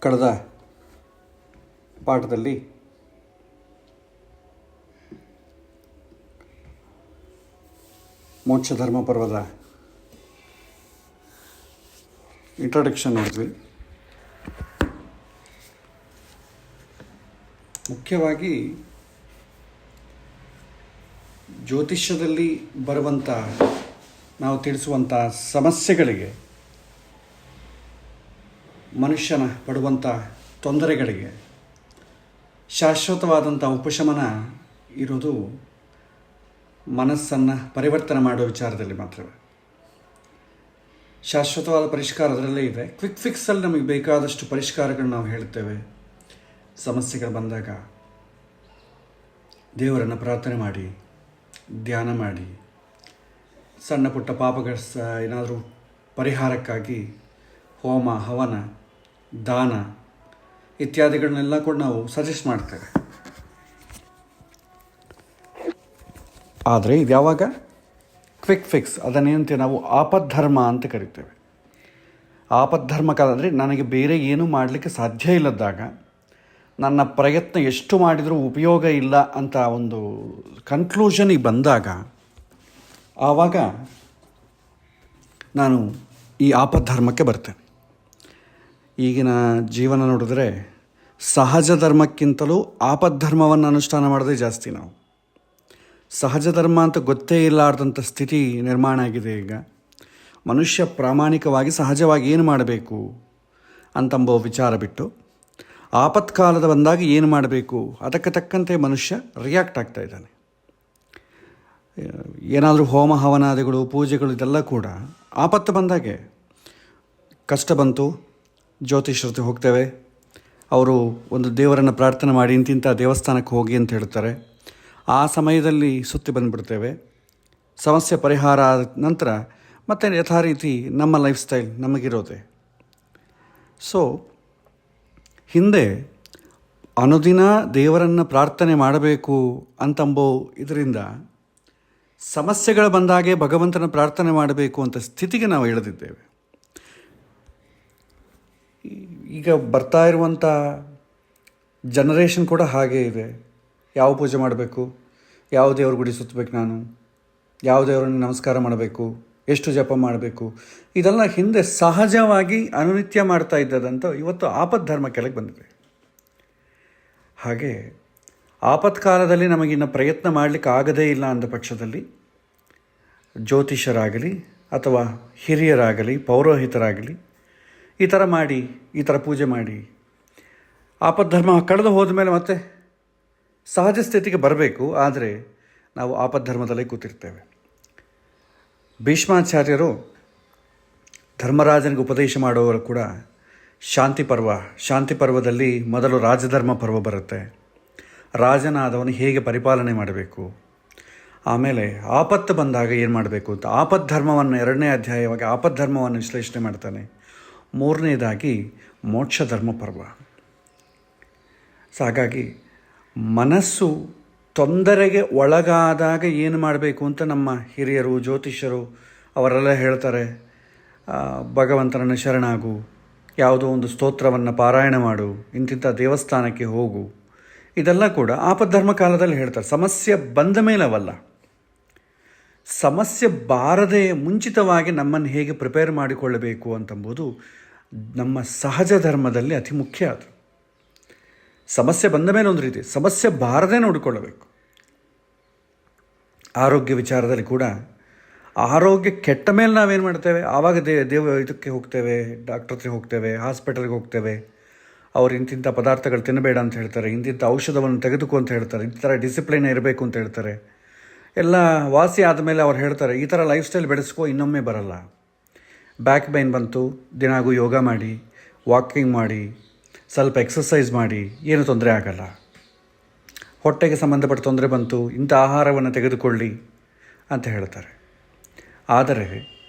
ಕಳೆದ ಪಾಠದಲ್ಲಿ ಮೋಕ್ಷ ಧರ್ಮ ಪರ್ವದ ಇಂಟ್ರೊಡಕ್ಷನ್ ನೋಡಿದ್ವಿ. ಮುಖ್ಯವಾಗಿ ಜ್ಯೋತಿಷ್ಯದಲ್ಲಿ ಬರುವಂಥ ನಾವು ತಿಳಿಸುವಂಥ ಸಮಸ್ಯೆಗಳಿಗೆ, ಮನುಷ್ಯನ ಪಡುವಂಥ ತೊಂದರೆಗಳಿಗೆ ಶಾಶ್ವತವಾದಂಥ ಉಪಶಮನ ಇರೋದು ಮನಸ್ಸನ್ನು ಪರಿವರ್ತನೆ ಮಾಡುವ ವಿಚಾರದಲ್ಲಿ ಮಾತ್ರವೇ. ಶಾಶ್ವತವಾದ ಪರಿಷ್ಕಾರ ಅದರಲ್ಲೇ ಇದೆ. ಕ್ವಿಕ್ ಫಿಕ್ಸಲ್ಲಿ ನಮಗೆ ಬೇಕಾದಷ್ಟು ಪರಿಷ್ಕಾರಗಳನ್ನ ನಾವು ಹೇಳ್ತೇವೆ. ಸಮಸ್ಯೆಗಳು ಬಂದಾಗ ದೇವರನ್ನು ಪ್ರಾರ್ಥನೆ ಮಾಡಿ, ಧ್ಯಾನ ಮಾಡಿ, ಸಣ್ಣ ಪುಟ್ಟ ಪಾಪಗಳ ಏನಾದರೂ ಪರಿಹಾರಕ್ಕಾಗಿ ಹೋಮ, ಹವನ, ದಾನ ಇತ್ಯಾದಿಗಳನ್ನೆಲ್ಲ ಕೂಡ ನಾವು ಸಜೆಸ್ಟ್ ಮಾಡ್ತೇವೆ. ಆದರೆ ಇದು ಯಾವಾಗ ಕ್ವಿಕ್ ಫಿಕ್ಸ್, ಅದನ್ನೇನಂತೆ ನಾವು ಆಪದ್ಧರ್ಮ ಅಂತ ಕರಿತೇವೆ. ಆಪದ್ಧರ್ಮ ಕಾಲ ಅಂದರೆ ನನಗೆ ಬೇರೆ ಏನೂ ಮಾಡಲಿಕ್ಕೆ ಸಾಧ್ಯ ಇಲ್ಲದಾಗ, ನನ್ನ ಪ್ರಯತ್ನ ಎಷ್ಟು ಮಾಡಿದರೂ ಉಪಯೋಗ ಇಲ್ಲ ಅಂತ ಒಂದು ಕನ್ಕ್ಲೂಷನಿಗೆ ಬಂದಾಗ, ಆವಾಗ ನಾನು ಈ ಆಪದ್ಧರ್ಮಕ್ಕೆ ಬರ್ತೇನೆ. ಈಗಿನ ಜೀವನ ನೋಡಿದ್ರೆ ಸಹಜ ಧರ್ಮಕ್ಕಿಂತಲೂ ಆಪದ್ಧರ್ಮವನ್ನು ಅನುಷ್ಠಾನ ಮಾಡೋದೇ ಜಾಸ್ತಿ. ನಾವು ಸಹಜ ಧರ್ಮ ಅಂತ ಗೊತ್ತೇ ಇಲ್ಲಾರ್ದಂಥ ಸ್ಥಿತಿ ನಿರ್ಮಾಣ ಆಗಿದೆ. ಈಗ ಮನುಷ್ಯ ಪ್ರಾಮಾಣಿಕವಾಗಿ ಸಹಜವಾಗಿ ಏನು ಮಾಡಬೇಕು ಅಂತಂಬೋ ವಿಚಾರ ಬಿಟ್ಟು, ಆಪತ್ಕಾಲದ ಬಂದಾಗ ಏನು ಮಾಡಬೇಕು ಅದಕ್ಕೆ ತಕ್ಕಂತೆ ಮನುಷ್ಯ ರಿಯಾಕ್ಟ್ ಆಗ್ತಾ ಇದ್ದಾನೆ. ಏನಾದರೂ ಹೋಮ ಹವನಾದಿಗಳು, ಪೂಜೆಗಳು ಇದೆಲ್ಲ ಕೂಡ ಆಪತ್ತು ಬಂದಾಗೆ. ಕಷ್ಟ ಬಂತು, ಜ್ಯೋತಿಷ್ಯರ ಹತ್ರ ಹೋಗ್ತೇವೆ. ಅವರು ಒಂದು ದೇವರನ್ನು ಪ್ರಾರ್ಥನೆ ಮಾಡಿ ಇಂತಿಂಥ ದೇವಸ್ಥಾನಕ್ಕೆ ಹೋಗಿ ಅಂತ ಹೇಳ್ತಾರೆ. ಆ ಸಮಯದಲ್ಲಿ ಸುತ್ತಿ ಬಂದುಬಿಡ್ತೇವೆ. ಸಮಸ್ಯೆ ಪರಿಹಾರ ಆದ ನಂತರ ಮತ್ತೆ ಯಥಾ ರೀತಿ ನಮ್ಮ ಲೈಫ್ ಸ್ಟೈಲ್ ನಮಗಿರೋದೆ. ಸೊ ಹಿಂದೆ ಅನುದಿನ ದೇವರನ್ನು ಪ್ರಾರ್ಥನೆ ಮಾಡಬೇಕು ಅಂತಂಬೋ ಇದರಿಂದ ಸಮಸ್ಯೆಗಳು ಬಂದಾಗೆ ಭಗವಂತನ ಪ್ರಾರ್ಥನೆ ಮಾಡಬೇಕು ಅಂತ ಸ್ಥಿತಿಗೆ ನಾವು ಇಳಿದಿದ್ದೇವೆ. ಈಗ ಬರ್ತಾ ಇರುವಂಥ ಜನರೇಷನ್ ಕೂಡ ಹಾಗೇ ಇದೆ. ಯಾವ ಪೂಜೆ ಮಾಡಬೇಕು, ಯಾವ ದೇವ್ರ ಗುಡಿ ಸುತ್ತಬೇಕು, ನಾನು ಯಾವ ದೇವರನ್ನು ನಮಸ್ಕಾರ ಮಾಡಬೇಕು, ಎಷ್ಟು ಜಪ ಮಾಡಬೇಕು, ಇದೆಲ್ಲ ಹಿಂದೆ ಸಹಜವಾಗಿ ಅನುನಿತ್ಯ ಮಾಡ್ತಾ ಇದ್ದದಂತ ಇವತ್ತು ಆಪದ್ಧರ್ಮ ಕೆಳಗೆ ಬಂದಿದೆ. ಹಾಗೆ ಆಪತ್ಕಾಲದಲ್ಲಿ ನಮಗಿನ್ನ ಪ್ರಯತ್ನ ಮಾಡಲಿಕ್ಕೆ ಆಗದೇ ಇಲ್ಲ ಅಂದ ಪಕ್ಷದಲ್ಲಿ ಜ್ಯೋತಿಷ್ಯರಾಗಲಿ ಅಥವಾ ಹಿರಿಯರಾಗಲಿ ಪೌರೋಹಿತರಾಗಲಿ ಈ ಥರ ಮಾಡಿ, ಈ ಥರ ಪೂಜೆ ಮಾಡಿ, ಆಪದ್ಧರ್ಮ ಕಳೆದು ಹೋದ ಮೇಲೆ ಮತ್ತೆ ಸಹಜ ಸ್ಥಿತಿಗೆ ಬರಬೇಕು. ಆದರೆ ನಾವು ಆಪದ್ಧರ್ಮದಲ್ಲೇ ಕೂತಿರ್ತೇವೆ. ಭೀಷ್ಮಾಚಾರ್ಯರು ಧರ್ಮರಾಜನಿಗೆ ಉಪದೇಶ ಮಾಡುವವರು ಕೂಡ ಶಾಂತಿ ಪರ್ವದಲ್ಲಿ ಮೊದಲು ರಾಜಧರ್ಮ ಪರ್ವ ಬರುತ್ತೆ. ರಾಜನಾದವನು ಹೇಗೆ ಪರಿಪಾಲನೆ ಮಾಡಬೇಕು, ಆಮೇಲೆ ಆಪತ್ತು ಬಂದಾಗ ಏನು ಮಾಡಬೇಕು ಅಂತ ಆಪದ್ಧರ್ಮವನ್ನು 2ನೇ ಅಧ್ಯಾಯವಾಗಿ ಆಪದ್ಧರ್ಮವನ್ನು ವಿಶ್ಲೇಷಣೆ ಮಾಡ್ತಾನೆ. 3ನೇದಾಗಿ ಮೋಕ್ಷ ಧರ್ಮ ಪರ್ವ. ಸೊ ಹಾಗಾಗಿ ಮನಸ್ಸು ತೊಂದರೆಗೆ ಒಳಗಾದಾಗ ಏನು ಮಾಡಬೇಕು ಅಂತ ನಮ್ಮ ಹಿರಿಯರು, ಜ್ಯೋತಿಷ್ಯರು ಅವರೆಲ್ಲ ಹೇಳ್ತಾರೆ. ಭಗವಂತನನ್ನು ಶರಣಾಗು, ಯಾವುದೋ ಒಂದು ಸ್ತೋತ್ರವನ್ನು ಪಾರಾಯಣ ಮಾಡು, ಇಂತಿಂಥ ದೇವಸ್ಥಾನಕ್ಕೆ ಹೋಗು, ಇದೆಲ್ಲ ಕೂಡ ಆಪದ್ಧರ್ಮ ಕಾಲದಲ್ಲಿ ಹೇಳ್ತಾರೆ. ಸಮಸ್ಯೆ ಬಂದ ಮೇಲೆ ಅವಲ್ಲ, ಸಮಸ್ಯೆ ಬಾರದೆ ಮುಂಚಿತವಾಗಿ ನಮ್ಮನ್ನು ಹೇಗೆ ಪ್ರಿಪೇರ್ ಮಾಡಿಕೊಳ್ಳಬೇಕು ಅಂತಂಬುದು ನಮ್ಮ ಸಹಜ ಧರ್ಮದಲ್ಲಿ ಅತಿ ಮುಖ್ಯ. ಅದು ಸಮಸ್ಯೆ ಬಂದ ಮೇಲೆ ಒಂದು ರೀತಿ, ಸಮಸ್ಯೆ ಬಾರದೆ ನೋಡಿಕೊಳ್ಳಬೇಕು. ಆರೋಗ್ಯ ವಿಚಾರದಲ್ಲಿ ಕೂಡ ಆರೋಗ್ಯ ಕೆಟ್ಟ ಮೇಲೆ ನಾವೇನು ಮಾಡ್ತೇವೆ, ಆವಾಗ ಇದಕ್ಕೆ ಹೋಗ್ತೇವೆ, ಡಾಕ್ಟರ್ ಹತ್ರ ಹೋಗ್ತೇವೆ, ಹಾಸ್ಪಿಟಲ್ಗೆ ಹೋಗ್ತೇವೆ. ಅವ್ರು ಇಂತಿಂಥ ಪದಾರ್ಥಗಳು ತಿನ್ನಬೇಡ ಅಂತ ಹೇಳ್ತಾರೆ, ಇಂತಿಂಥ ಔಷಧವನ್ನು ತೆಗೆದುಕೋ ಅಂತ ಹೇಳ್ತಾರೆ, ಇಂಥ ಥರ ಡಿಸಿಪ್ಲಿನ್ ಇರಬೇಕು ಅಂತ ಹೇಳ್ತಾರೆ. ಎಲ್ಲ ವಾಸಿ ಆದಮೇಲೆ ಅವ್ರು ಹೇಳ್ತಾರೆ ಈ ಥರ ಲೈಫ್ ಸ್ಟೈಲ್ ಬೆಳೆಸ್ಕೋ, ಇನ್ನೊಮ್ಮೆ ಬರಲ್ಲ. ಬ್ಯಾಕ್ ಪೈನ್ ಬಂತು, ದಿನಾಗೂ ಯೋಗ ಮಾಡಿ, ವಾಕಿಂಗ್ ಮಾಡಿ, ಸ್ವಲ್ಪ ಎಕ್ಸಸೈಸ್ ಮಾಡಿ, ಏನೂ ತೊಂದರೆ ಆಗಲ್ಲ. ಹೊಟ್ಟೆಗೆ ಸಂಬಂಧಪಟ್ಟ ತೊಂದರೆ ಬಂತು, ಇಂಥ ಆಹಾರವನ್ನು ತೆಗೆದುಕೊಳ್ಳಿ ಅಂತ ಹೇಳ್ತಾರೆ. ಆದರೆ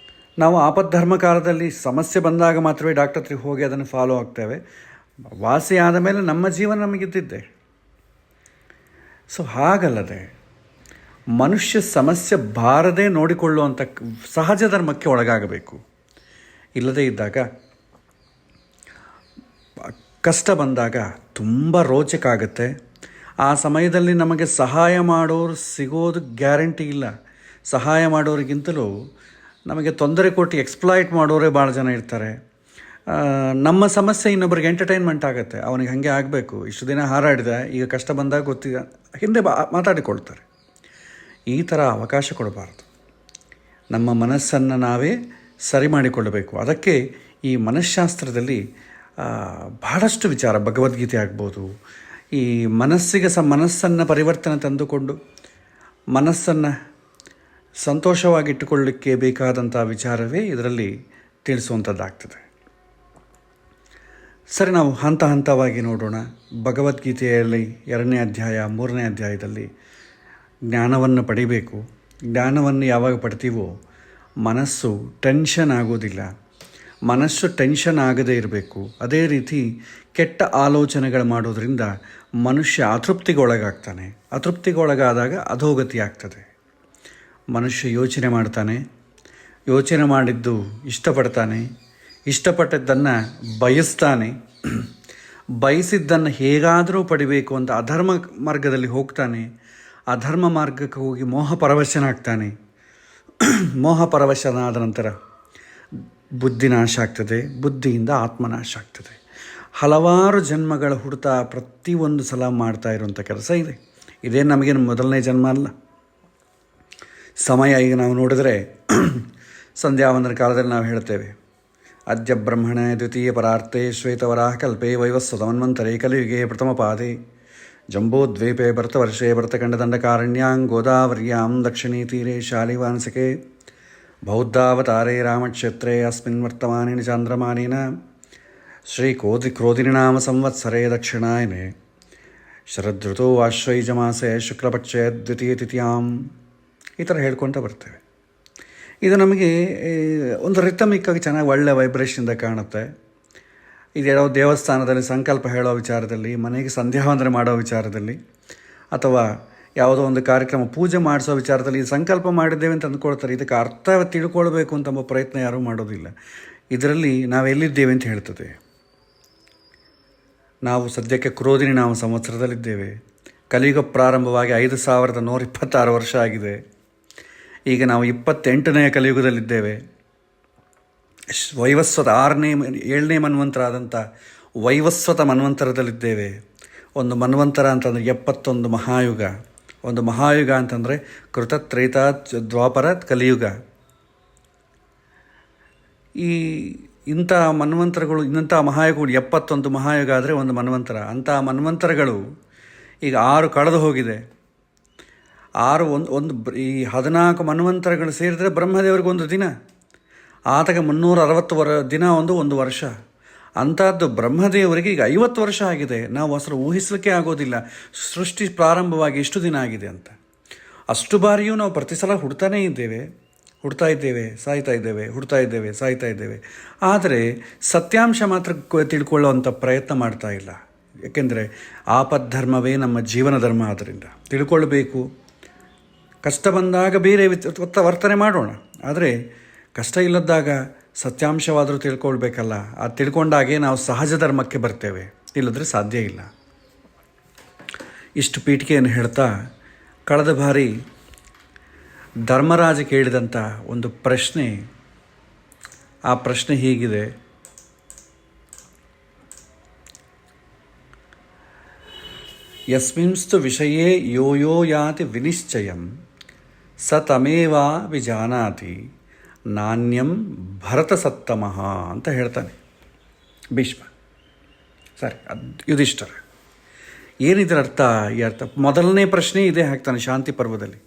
ನಾವು ಆಪದ್ಧರ್ಮ ಕಾಲದಲ್ಲಿ ಸಮಸ್ಯೆ ಬಂದಾಗ ಮಾತ್ರವೇ ಡಾಕ್ಟರ್ ಹತ್ರ ಹೋಗಿ ಅದನ್ನು ಫಾಲೋ ಆಗ್ತೇವೆ. ವಾಸಿ ಆದ ಮೇಲೆ ನಮ್ಮ ಜೀವನ ನಮಗಿದ್ದಿದ್ದೆ. ಸೊ ಹಾಗಲ್ಲದೆ ಮನುಷ್ಯ ಸಮಸ್ಯೆ ಬಾರದೆ ನೋಡಿಕೊಳ್ಳುವಂಥ ಸಹಜ ಧರ್ಮಕ್ಕೆ ಒಳಗಾಗಬೇಕು. ಇಲ್ಲದೇ ಇದ್ದಾಗ ಕಷ್ಟ ಬಂದಾಗ ತುಂಬ ರೋಚಕ ಆಗುತ್ತೆ. ಆ ಸಮಯದಲ್ಲಿ ನಮಗೆ ಸಹಾಯ ಮಾಡೋರು ಸಿಗೋದು ಗ್ಯಾರಂಟಿ ಇಲ್ಲ. ಸಹಾಯ ಮಾಡೋರಿಗಿಂತಲೂ ನಮಗೆ ತೊಂದರೆ ಕೊಟ್ಟು ಎಕ್ಸ್ಪ್ಲಾಯ್ಟ್ ಮಾಡೋರೇ ಭಾಳ ಜನ ಇರ್ತಾರೆ. ನಮ್ಮ ಸಮಸ್ಯೆ ಇನ್ನೊಬ್ರಿಗೆ ಎಂಟರ್ಟೈನ್ಮೆಂಟ್ ಆಗುತ್ತೆ. ಅವನಿಗೆ ಹಾಗೆ ಆಗಬೇಕು, ಇಷ್ಟು ದಿನ ಹಾರಾಡಿದ, ಈಗ ಕಷ್ಟ ಬಂದಾಗ ಗೊತ್ತಿದೆ, ಹಿಂದೆ ಮಾತಾಡಿಕೊಳ್ತಾರೆ. ಈ ಥರ ಅವಕಾಶ ಕೊಡಬಾರ್ದು. ನಮ್ಮ ಮನಸ್ಸನ್ನು ನಾವೇ ಸರಿ ಮಾಡಿಕೊಳ್ಳಬೇಕು. ಅದಕ್ಕೆ ಈ ಮನಃಶಾಸ್ತ್ರದಲ್ಲಿ ಬಹಳಷ್ಟು ವಿಚಾರ, ಭಗವದ್ಗೀತೆ ಆಗ್ಬೋದು, ಈ ಮನಸ್ಸನ್ನು ಪರಿವರ್ತನೆ ತಂದುಕೊಂಡು ಮನಸ್ಸನ್ನು ಸಂತೋಷವಾಗಿಟ್ಟುಕೊಳ್ಳಲಿಕ್ಕೆ ಬೇಕಾದಂಥ ವಿಚಾರವೇ ಇದರಲ್ಲಿ ತಿಳಿಸುವಂಥದ್ದಾಗ್ತದೆ. ಸರಿ, ನಾವು ಹಂತ ಹಂತವಾಗಿ ನೋಡೋಣ. ಭಗವದ್ಗೀತೆಯಲ್ಲಿ 2ನೇ ಅಧ್ಯಾಯ 3ನೇ ಅಧ್ಯಾಯದಲ್ಲಿ ಜ್ಞಾನವನ್ನು ಪಡಿಬೇಕು. ಜ್ಞಾನವನ್ನು ಯಾವಾಗ ಪಡ್ತೀವೋ ಮನಸ್ಸು ಟೆನ್ಷನ್ ಆಗೋದಿಲ್ಲ. ಮನಸ್ಸು ಟೆನ್ಷನ್ ಆಗದೇ ಇರಬೇಕು. ಅದೇ ರೀತಿ ಕೆಟ್ಟ ಆಲೋಚನೆಗಳು ಮಾಡೋದ್ರಿಂದ ಮನುಷ್ಯ ಅತೃಪ್ತಿಗೊಳಗಾಗ್ತಾನೆ. ಅತೃಪ್ತಿಗೊಳಗಾದಾಗ ಅಧೋಗತಿ ಆಗ್ತದೆ. ಮನುಷ್ಯ ಯೋಚನೆ ಮಾಡ್ತಾನೆ, ಯೋಚನೆ ಮಾಡಿದ್ದು ಇಷ್ಟಪಡ್ತಾನೆ, ಇಷ್ಟಪಟ್ಟದ್ದನ್ನು ಬಯಸ್ತಾನೆ, ಬಯಸಿದ್ದನ್ನು ಹೇಗಾದರೂ ಪಡಿಬೇಕು ಅಂತ ಅಧರ್ಮ ಮಾರ್ಗದಲ್ಲಿ ಹೋಗ್ತಾನೆ. ಅಧರ್ಮ ಮಾರ್ಗಕ್ಕೆ ಹೋಗಿ ಮೋಹಪರವಶನಾಗ್ತಾನೆ. ಮೋಹಪರವಶನಾದ ನಂತರ ಬುದ್ಧಿನಾಶ ಆಗ್ತದೆ, ಬುದ್ಧಿಯಿಂದ ಆತ್ಮನಾಶ ಆಗ್ತದೆ. ಹಲವಾರು ಜನ್ಮಗಳ ಹುಡುತಾ ಪ್ರತಿಯೊಂದು ಸಲ ಮಾಡ್ತಾ ಇರುವಂಥ ಕೆಲಸ ಇದೆ. ಇದೇ ನಮಗೇನು ಮೊದಲನೇ ಜನ್ಮ ಅಲ್ಲ. ಸಮಯ ಈಗ ನಾವು ನೋಡಿದರೆ ಸಂಧ್ಯಾವಂದನ ಕಾಲದಲ್ಲಿ ನಾವು ಹೇಳ್ತೇವೆ, ಅದ್ಯ ಬ್ರಹ್ಮಣ ದ್ವಿತೀಯ ಪರಾರ್ತೆ ಶ್ವೇತವರಾಹ ಕಲ್ಪೆ ವೈವಸ್ವತಮನ್ವಂತರೇ ಕಲಿಯುಗೆ ಪ್ರಥಮ ಪಾದೆ ಜಂಬೋದ್ವೀಪೆ ಭರತವರ್ಷೆ ಭರತಖಂಡದಂಡಕಾರಣ್ಯಾಂ ಗೋದಾವರ್ಯಾಂ ದಕ್ಷಿಣೇ ತೀರೆ ಶಾಲಿವಾಂಸಿಕೆ ಬೌದ್ಧಾವತಾರೇ ರಾಮಕ್ಷೇತ್ರೇ ಅಸ್ಮಿನ್ ವರ್ತಮಾನೇನ ಚಾಂದ್ರಮಾನೇನ ಕ್ರೋಧಿನಾಮ ಸಂವತ್ಸರೇ ದಕ್ಷಿಣಾಯನೆ ಶರದೃತೋ ಆಶ್ವಯುಜಮಾಸೆ ಶುಕ್ಲಪಕ್ಷೆ ದ್ವಿತೀಯ ತಿಥಿಯಾಂ. ಈ ಥರ ಹೇಳ್ಕೊತ ಬರ್ತೇವೆ. ಇದು ನಮಗೆ ಒಂದು ರಿಥಮಿಕ್ಕಾಗಿ ಚೆನ್ನಾಗಿ ಒಳ್ಳೆಯ ವೈಬ್ರೇಷನ್ದ ಕಾಣುತ್ತೆ. ಇದು ದೇವಸ್ಥಾನದಲ್ಲಿ ಸಂಕಲ್ಪ ಹೇಳೋ ವಿಚಾರದಲ್ಲಿ, ಮನೆಗೆ ಸಂಧ್ಯಾವಂದನೆ ಮಾಡೋ ವಿಚಾರದಲ್ಲಿ, ಅಥವಾ ಯಾವುದೋ ಒಂದು ಕಾರ್ಯಕ್ರಮ ಪೂಜೆ ಮಾಡಿಸೋ ವಿಚಾರದಲ್ಲಿ ಸಂಕಲ್ಪ ಮಾಡಿದ್ದೇವೆ ಅಂತ ಅಂದ್ಕೊಳ್ತಾರೆ. ಇದಕ್ಕೆ ಅರ್ಥ ತಿಳ್ಕೊಳ್ಬೇಕು ಅಂತ ಪ್ರಯತ್ನ ಯಾರೂ ಮಾಡೋದಿಲ್ಲ. ಇದರಲ್ಲಿ ನಾವೆಲ್ಲಿದ್ದೇವೆ ಅಂತ ಹೇಳ್ತದೆ. ನಾವು ಸದ್ಯಕ್ಕೆ ಕ್ರೋಧಿನಾಮ ಸಂವತ್ಸರದಲ್ಲಿದ್ದೇವೆ. ಕಲಿಯುಗ ಪ್ರಾರಂಭವಾಗಿ 5126 ವರ್ಷ ಆಗಿದೆ. ಈಗ ನಾವು 28ನೇ ಕಲಿಯುಗದಲ್ಲಿದ್ದೇವೆ. ವೈವಸ್ವತ 7ನೇ ಮನ್ವಂತರ ಆದಂಥ ವೈವಸ್ವತ ಮನ್ವಂತರದಲ್ಲಿದ್ದೇವೆ. ಒಂದು ಮನ್ವಂತರ ಅಂತಂದರೆ 71 ಮಹಾಯುಗ. ಒಂದು ಮಹಾಯುಗ ಅಂತಂದರೆ ಕೃತ ತ್ರೇತ ದ್ವಾಪರ ಕಲಿಯುಗ. ಇಂಥ ಮನ್ವಂತರಗಳು, ಇಂಥ ಮಹಾಯುಗಗಳು 71 ಮಹಾಯುಗ ಆದರೆ ಒಂದು ಮನ್ವಂತರ. ಅಂಥ ಮನ್ವಂತರಗಳು ಈಗ 6 ಕಳೆದು ಹೋಗಿದೆ. 6 ಈ 14 ಮನ್ವಂತರಗಳು ಸೇರಿದರೆ ಬ್ರಹ್ಮದೇವರಿಗೊಂದು ದಿನ, ಆತಗೆ 360 ದಿನ ಒಂದು ವರ್ಷ. ಅಂಥದ್ದು ಬ್ರಹ್ಮದೇವರಿಗೆ ಈಗ 50 ವರ್ಷ ಆಗಿದೆ. ನಾವು ಅಸಲು ಊಹಿಸಲಿಕ್ಕೆ ಆಗೋದಿಲ್ಲ ಸೃಷ್ಟಿ ಪ್ರಾರಂಭವಾಗಿ ಎಷ್ಟು ದಿನ ಆಗಿದೆ ಅಂತ. ಅಷ್ಟು ಬಾರಿಯೂ ನಾವು ಪ್ರತಿ ಸಲ ಹುಡ್ತಾನೇ ಇದ್ದೇವೆ, ಹುಡ್ತಾ ಇದ್ದೇವೆ, ಸಾಯ್ತಾ ಇದ್ದೇವೆ, ಹುಡ್ತಾ ಇದ್ದೇವೆ, ಸಾಯ್ತಾ ಇದ್ದೇವೆ. ಆದರೆ ಸತ್ಯಾಂಶ ಮಾತ್ರ ತಿಳ್ಕೊಳ್ಳೋವಂಥ ಪ್ರಯತ್ನ ಮಾಡ್ತಾ ಇಲ್ಲ. ಏಕೆಂದರೆ ಆಪದ್ಧರ್ಮವೇ ನಮ್ಮ ಜೀವನ ಧರ್ಮ. ಆದ್ದರಿಂದ ತಿಳ್ಕೊಳ್ಬೇಕು. ಕಷ್ಟ ಬಂದಾಗ ಬೇರೆ ವರ್ತನೆ ಮಾಡೋಣ, ಆದರೆ ಕಷ್ಟ ಇಲ್ಲದಾಗ ಸತ್ಯಾಂಶವಾದರೂ ತಿಳ್ಕೊಳ್ಬೇಕಲ್ಲ. ಅದು ತಿಳ್ಕೊಂಡಾಗೆ ನಾವು ಸಹಜ ಧರ್ಮಕ್ಕೆ ಬರ್ತೇವೆ, ಇಲ್ಲದ್ರೆ ಸಾಧ್ಯ ಇಲ್ಲ. ಇಷ್ಟು ಪೀಠಿಕೆಯನ್ನು ಹೇಳ್ತಾ, ಕಳೆದ ಬಾರಿ ಧರ್ಮರಾಜ ಕೇಳಿದಂಥ ಒಂದು ಪ್ರಶ್ನೆ, ಆ ಪ್ರಶ್ನೆ ಹೀಗಿದೆ: ಯಸ್ಮಿಂಸ್ತು ವಿಷಯೇ ಯೋ ಯೋ ಯಾತಿ ವಿನಿಶ್ಚಯಂ ಸ ತಮೇವಾ ವಿಜಾನಾತಿ ನಾಣ್ಯಂ ಭರತ ಸತ್ತಮಃ ಅಂತ ಹೇಳ್ತಾನೆ ಭೀಷ್ಮ. ಸರಿ, ಯುಧಿಷ್ಠಿರ. ಏನಿದ್ರ ಅರ್ಥ? ಈ ಅರ್ಥ ಮೊದಲನೇ ಪ್ರಶ್ನೆ ಇದೇ ಹಾಕ್ತಾನೆ ಶಾಂತಿ ಪರ್ವದಲ್ಲಿ.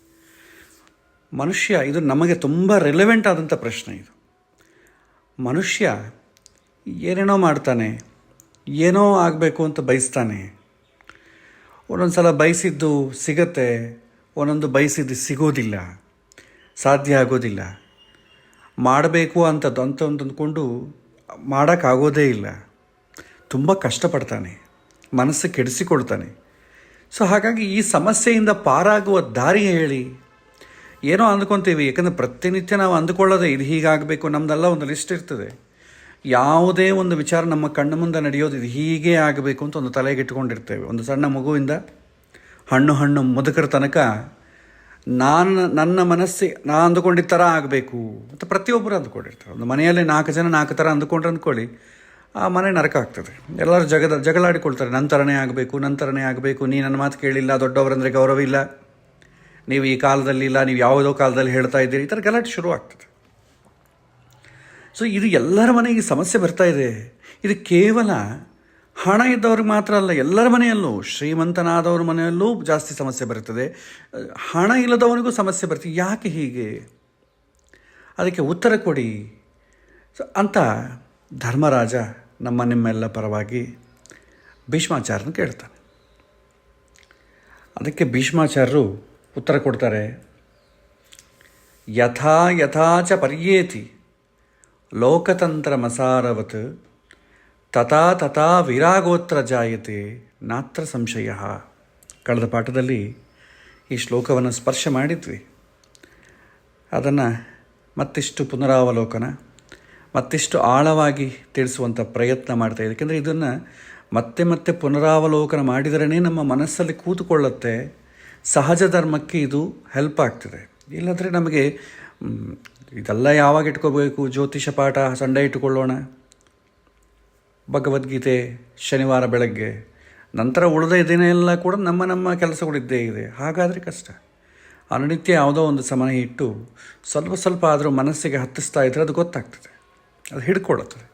ಮನುಷ್ಯ, ಇದು ನಮಗೆ ತುಂಬ ರಿಲೆವೆಂಟ್ ಆದಂಥ ಪ್ರಶ್ನೆ ಇದು. ಮನುಷ್ಯ ಏನೇನೋ ಮಾಡ್ತಾನೆ, ಏನೋ ಆಗಬೇಕು ಅಂತ ಬಯಸ್ತಾನೆ. ಒಂದೊಂದು ಸಲ ಬಯಸಿದ್ದು ಸಿಗತ್ತೆ, ಒಂದೊಂದು ಬಯಸಿದ್ದು ಸಿಗೋದಿಲ್ಲ, ಸಾಧ್ಯ ಆಗೋದಿಲ್ಲ. ಮಾಡಬೇಕು ಅಂದ್ಕೊಂಡು ಮಾಡೋಕ್ಕಾಗೋದೇ ಇಲ್ಲ. ತುಂಬ ಕಷ್ಟಪಡ್ತಾನೆ, ಮನಸ್ಸು ಕೆಡಿಸಿಕೊಳ್ತಾನೆ. ಸೊ ಹಾಗಾಗಿ ಈ ಸಮಸ್ಯೆಯಿಂದ ಪಾರಾಗುವ ದಾರಿ ಹೇಳಿ. ಏನೋ ಅಂದ್ಕೊತೀವಿ, ಯಾಕಂದರೆ ಪ್ರತಿನಿತ್ಯ ನಾವು ಅಂದ್ಕೊಳ್ಳೋದೇ ಇದು ಹೀಗಾಗಬೇಕು, ನಮ್ಮದೆಲ್ಲ ಒಂದು ಲಿಸ್ಟ್ ಇರ್ತದೆ. ಯಾವುದೇ ಒಂದು ವಿಚಾರ ನಮ್ಮ ಕಣ್ಣು ಮುಂದೆ ನಡೆಯೋದು ಇದು ಹೀಗೆ ಆಗಬೇಕು ಅಂತ ಒಂದು ತಲೆಗಿಟ್ಕೊಂಡಿರ್ತೇವೆ. ಒಂದು ಸಣ್ಣ ಮಗುವಿಂದ ಹಣ್ಣು ಮುದುಕರ ತನಕ ನನ್ನ ಮನಸ್ಸಿಗೆ ಅಂದುಕೊಂಡಿದ್ದ ಥರ ಆಗಬೇಕು ಅಂತ ಪ್ರತಿಯೊಬ್ಬರು ಅಂದ್ಕೊಂಡಿರ್ತಾರೆ. ಒಂದು ಮನೆಯಲ್ಲಿ 4 ಜನ 4 ಥರ ಅಂದ್ಕೊಳ್ಳಿ, ಆ ಮನೆ ನರಕ ಆಗ್ತದೆ. ಎಲ್ಲರೂ ಜಗಳಾಡಿಕೊಳ್ತಾರೆ, ನಂತರನೇ ಆಗಬೇಕು, ನೀ ನನ್ನ ಮಾತು ಕೇಳಿಲ್ಲ, ದೊಡ್ಡವರಂದರೆ ಗೌರವ ಇಲ್ಲ, ನೀವು ಈ ಕಾಲದಲ್ಲಿ ಇಲ್ಲ, ನೀವು ಯಾವುದೋ ಕಾಲದಲ್ಲಿ ಹೇಳ್ತಾ ಇದ್ದೀರಿ, ಈ ಥರ ಗಲಾಟೆ ಶುರು ಆಗ್ತದೆ. ಸೊ ಇದು ಎಲ್ಲರ ಮನೆಗೆ ಸಮಸ್ಯೆ ಬರ್ತಾ ಇದೆ. ಇದು ಕೇವಲ ಹಣ ಇದ್ದವ್ರಿಗೆ ಮಾತ್ರ ಅಲ್ಲ, ಎಲ್ಲರ ಮನೆಯಲ್ಲೂ, ಶ್ರೀಮಂತನಾದವ್ರ ಮನೆಯಲ್ಲೂ ಜಾಸ್ತಿ ಸಮಸ್ಯೆ ಬರ್ತದೆ, ಹಣ ಇಲ್ಲದವನಿಗೂ ಸಮಸ್ಯೆ ಬರ್ತದೆ. ಯಾಕೆ ಹೀಗೆ? ಅದಕ್ಕೆ ಉತ್ತರ ಕೊಡಿ ಅಂತ ಧರ್ಮರಾಜ ನಿಮ್ಮೆಲ್ಲ ಪರವಾಗಿ ಭೀಷ್ಮಾಚಾರ್ಯನ ಕೇಳ್ತಾನೆ. ಅದಕ್ಕೆ ಭೀಷ್ಮಾಚಾರ್ಯರು ಉತ್ತರ ಕೊಡ್ತಾರೆ, ಯಥಾಚ ಪರ್ಯೇತಿ ಲೋಕತಂತ್ರ ಮಸಾರವತ್ ತಥಾ ವಿರಾಗೋತ್ರ ಜಾಯತೆ ನಾತ್ರ ಸಂಶಯ. ಕಳೆದ ಪಾಠದಲ್ಲಿ ಈ ಶ್ಲೋಕವನ್ನು ಸ್ಪರ್ಶ ಮಾಡಿದ್ವಿ. ಅದನ್ನು ಮತ್ತಿಷ್ಟು ಪುನರಾವಲೋಕನ, ಮತ್ತಿಷ್ಟು ಆಳವಾಗಿ ತಿಳಿಸುವಂಥ ಪ್ರಯತ್ನ ಮಾಡ್ತಾಯಿದೆ. ಏಕೆಂದರೆ ಇದನ್ನು ಮತ್ತೆ ಪುನರಾವಲೋಕನ ಮಾಡಿದರೇ ನಮ್ಮ ಮನಸ್ಸಲ್ಲಿ ಕೂತುಕೊಳ್ಳುತ್ತೆ. ಸಹಜ ಧರ್ಮಕ್ಕೆ ಇದು ಹೆಲ್ಪ್ ಆಗ್ತದೆ. ಇಲ್ಲಾಂದರೆ ನಮಗೆ ಇದೆಲ್ಲ ಯಾವಾಗ ಇಟ್ಕೋಬೇಕು, ಜ್ಯೋತಿಷ ಪಾಠ ಸಂಡೇ ಇಟ್ಟುಕೊಳ್ಳೋಣ, ಭಗವದ್ಗೀತೆ ಶನಿವಾರ ಬೆಳಗ್ಗೆ, ನಂತರ ಉಳಿದ ದಿನ ಎಲ್ಲ ಕೂಡ ನಮ್ಮ ಕೆಲಸಗಳಿದ್ದೇ ಇದೆ. ಹಾಗಾದರೆ ಕಷ್ಟ. ಅನುನಿತ್ಯ ಯಾವುದೋ ಒಂದು ಸಮಯ ಇಟ್ಟು ಸ್ವಲ್ಪ ಆದರೂ ಮನಸ್ಸಿಗೆ ಹತ್ತಿಸ್ತಾ ಇದ್ದರೆ ಅದು ಗೊತ್ತಾಗ್ತದೆ, ಅದು ಹಿಡ್ಕೊಳ್ಳುತ್ತದೆ.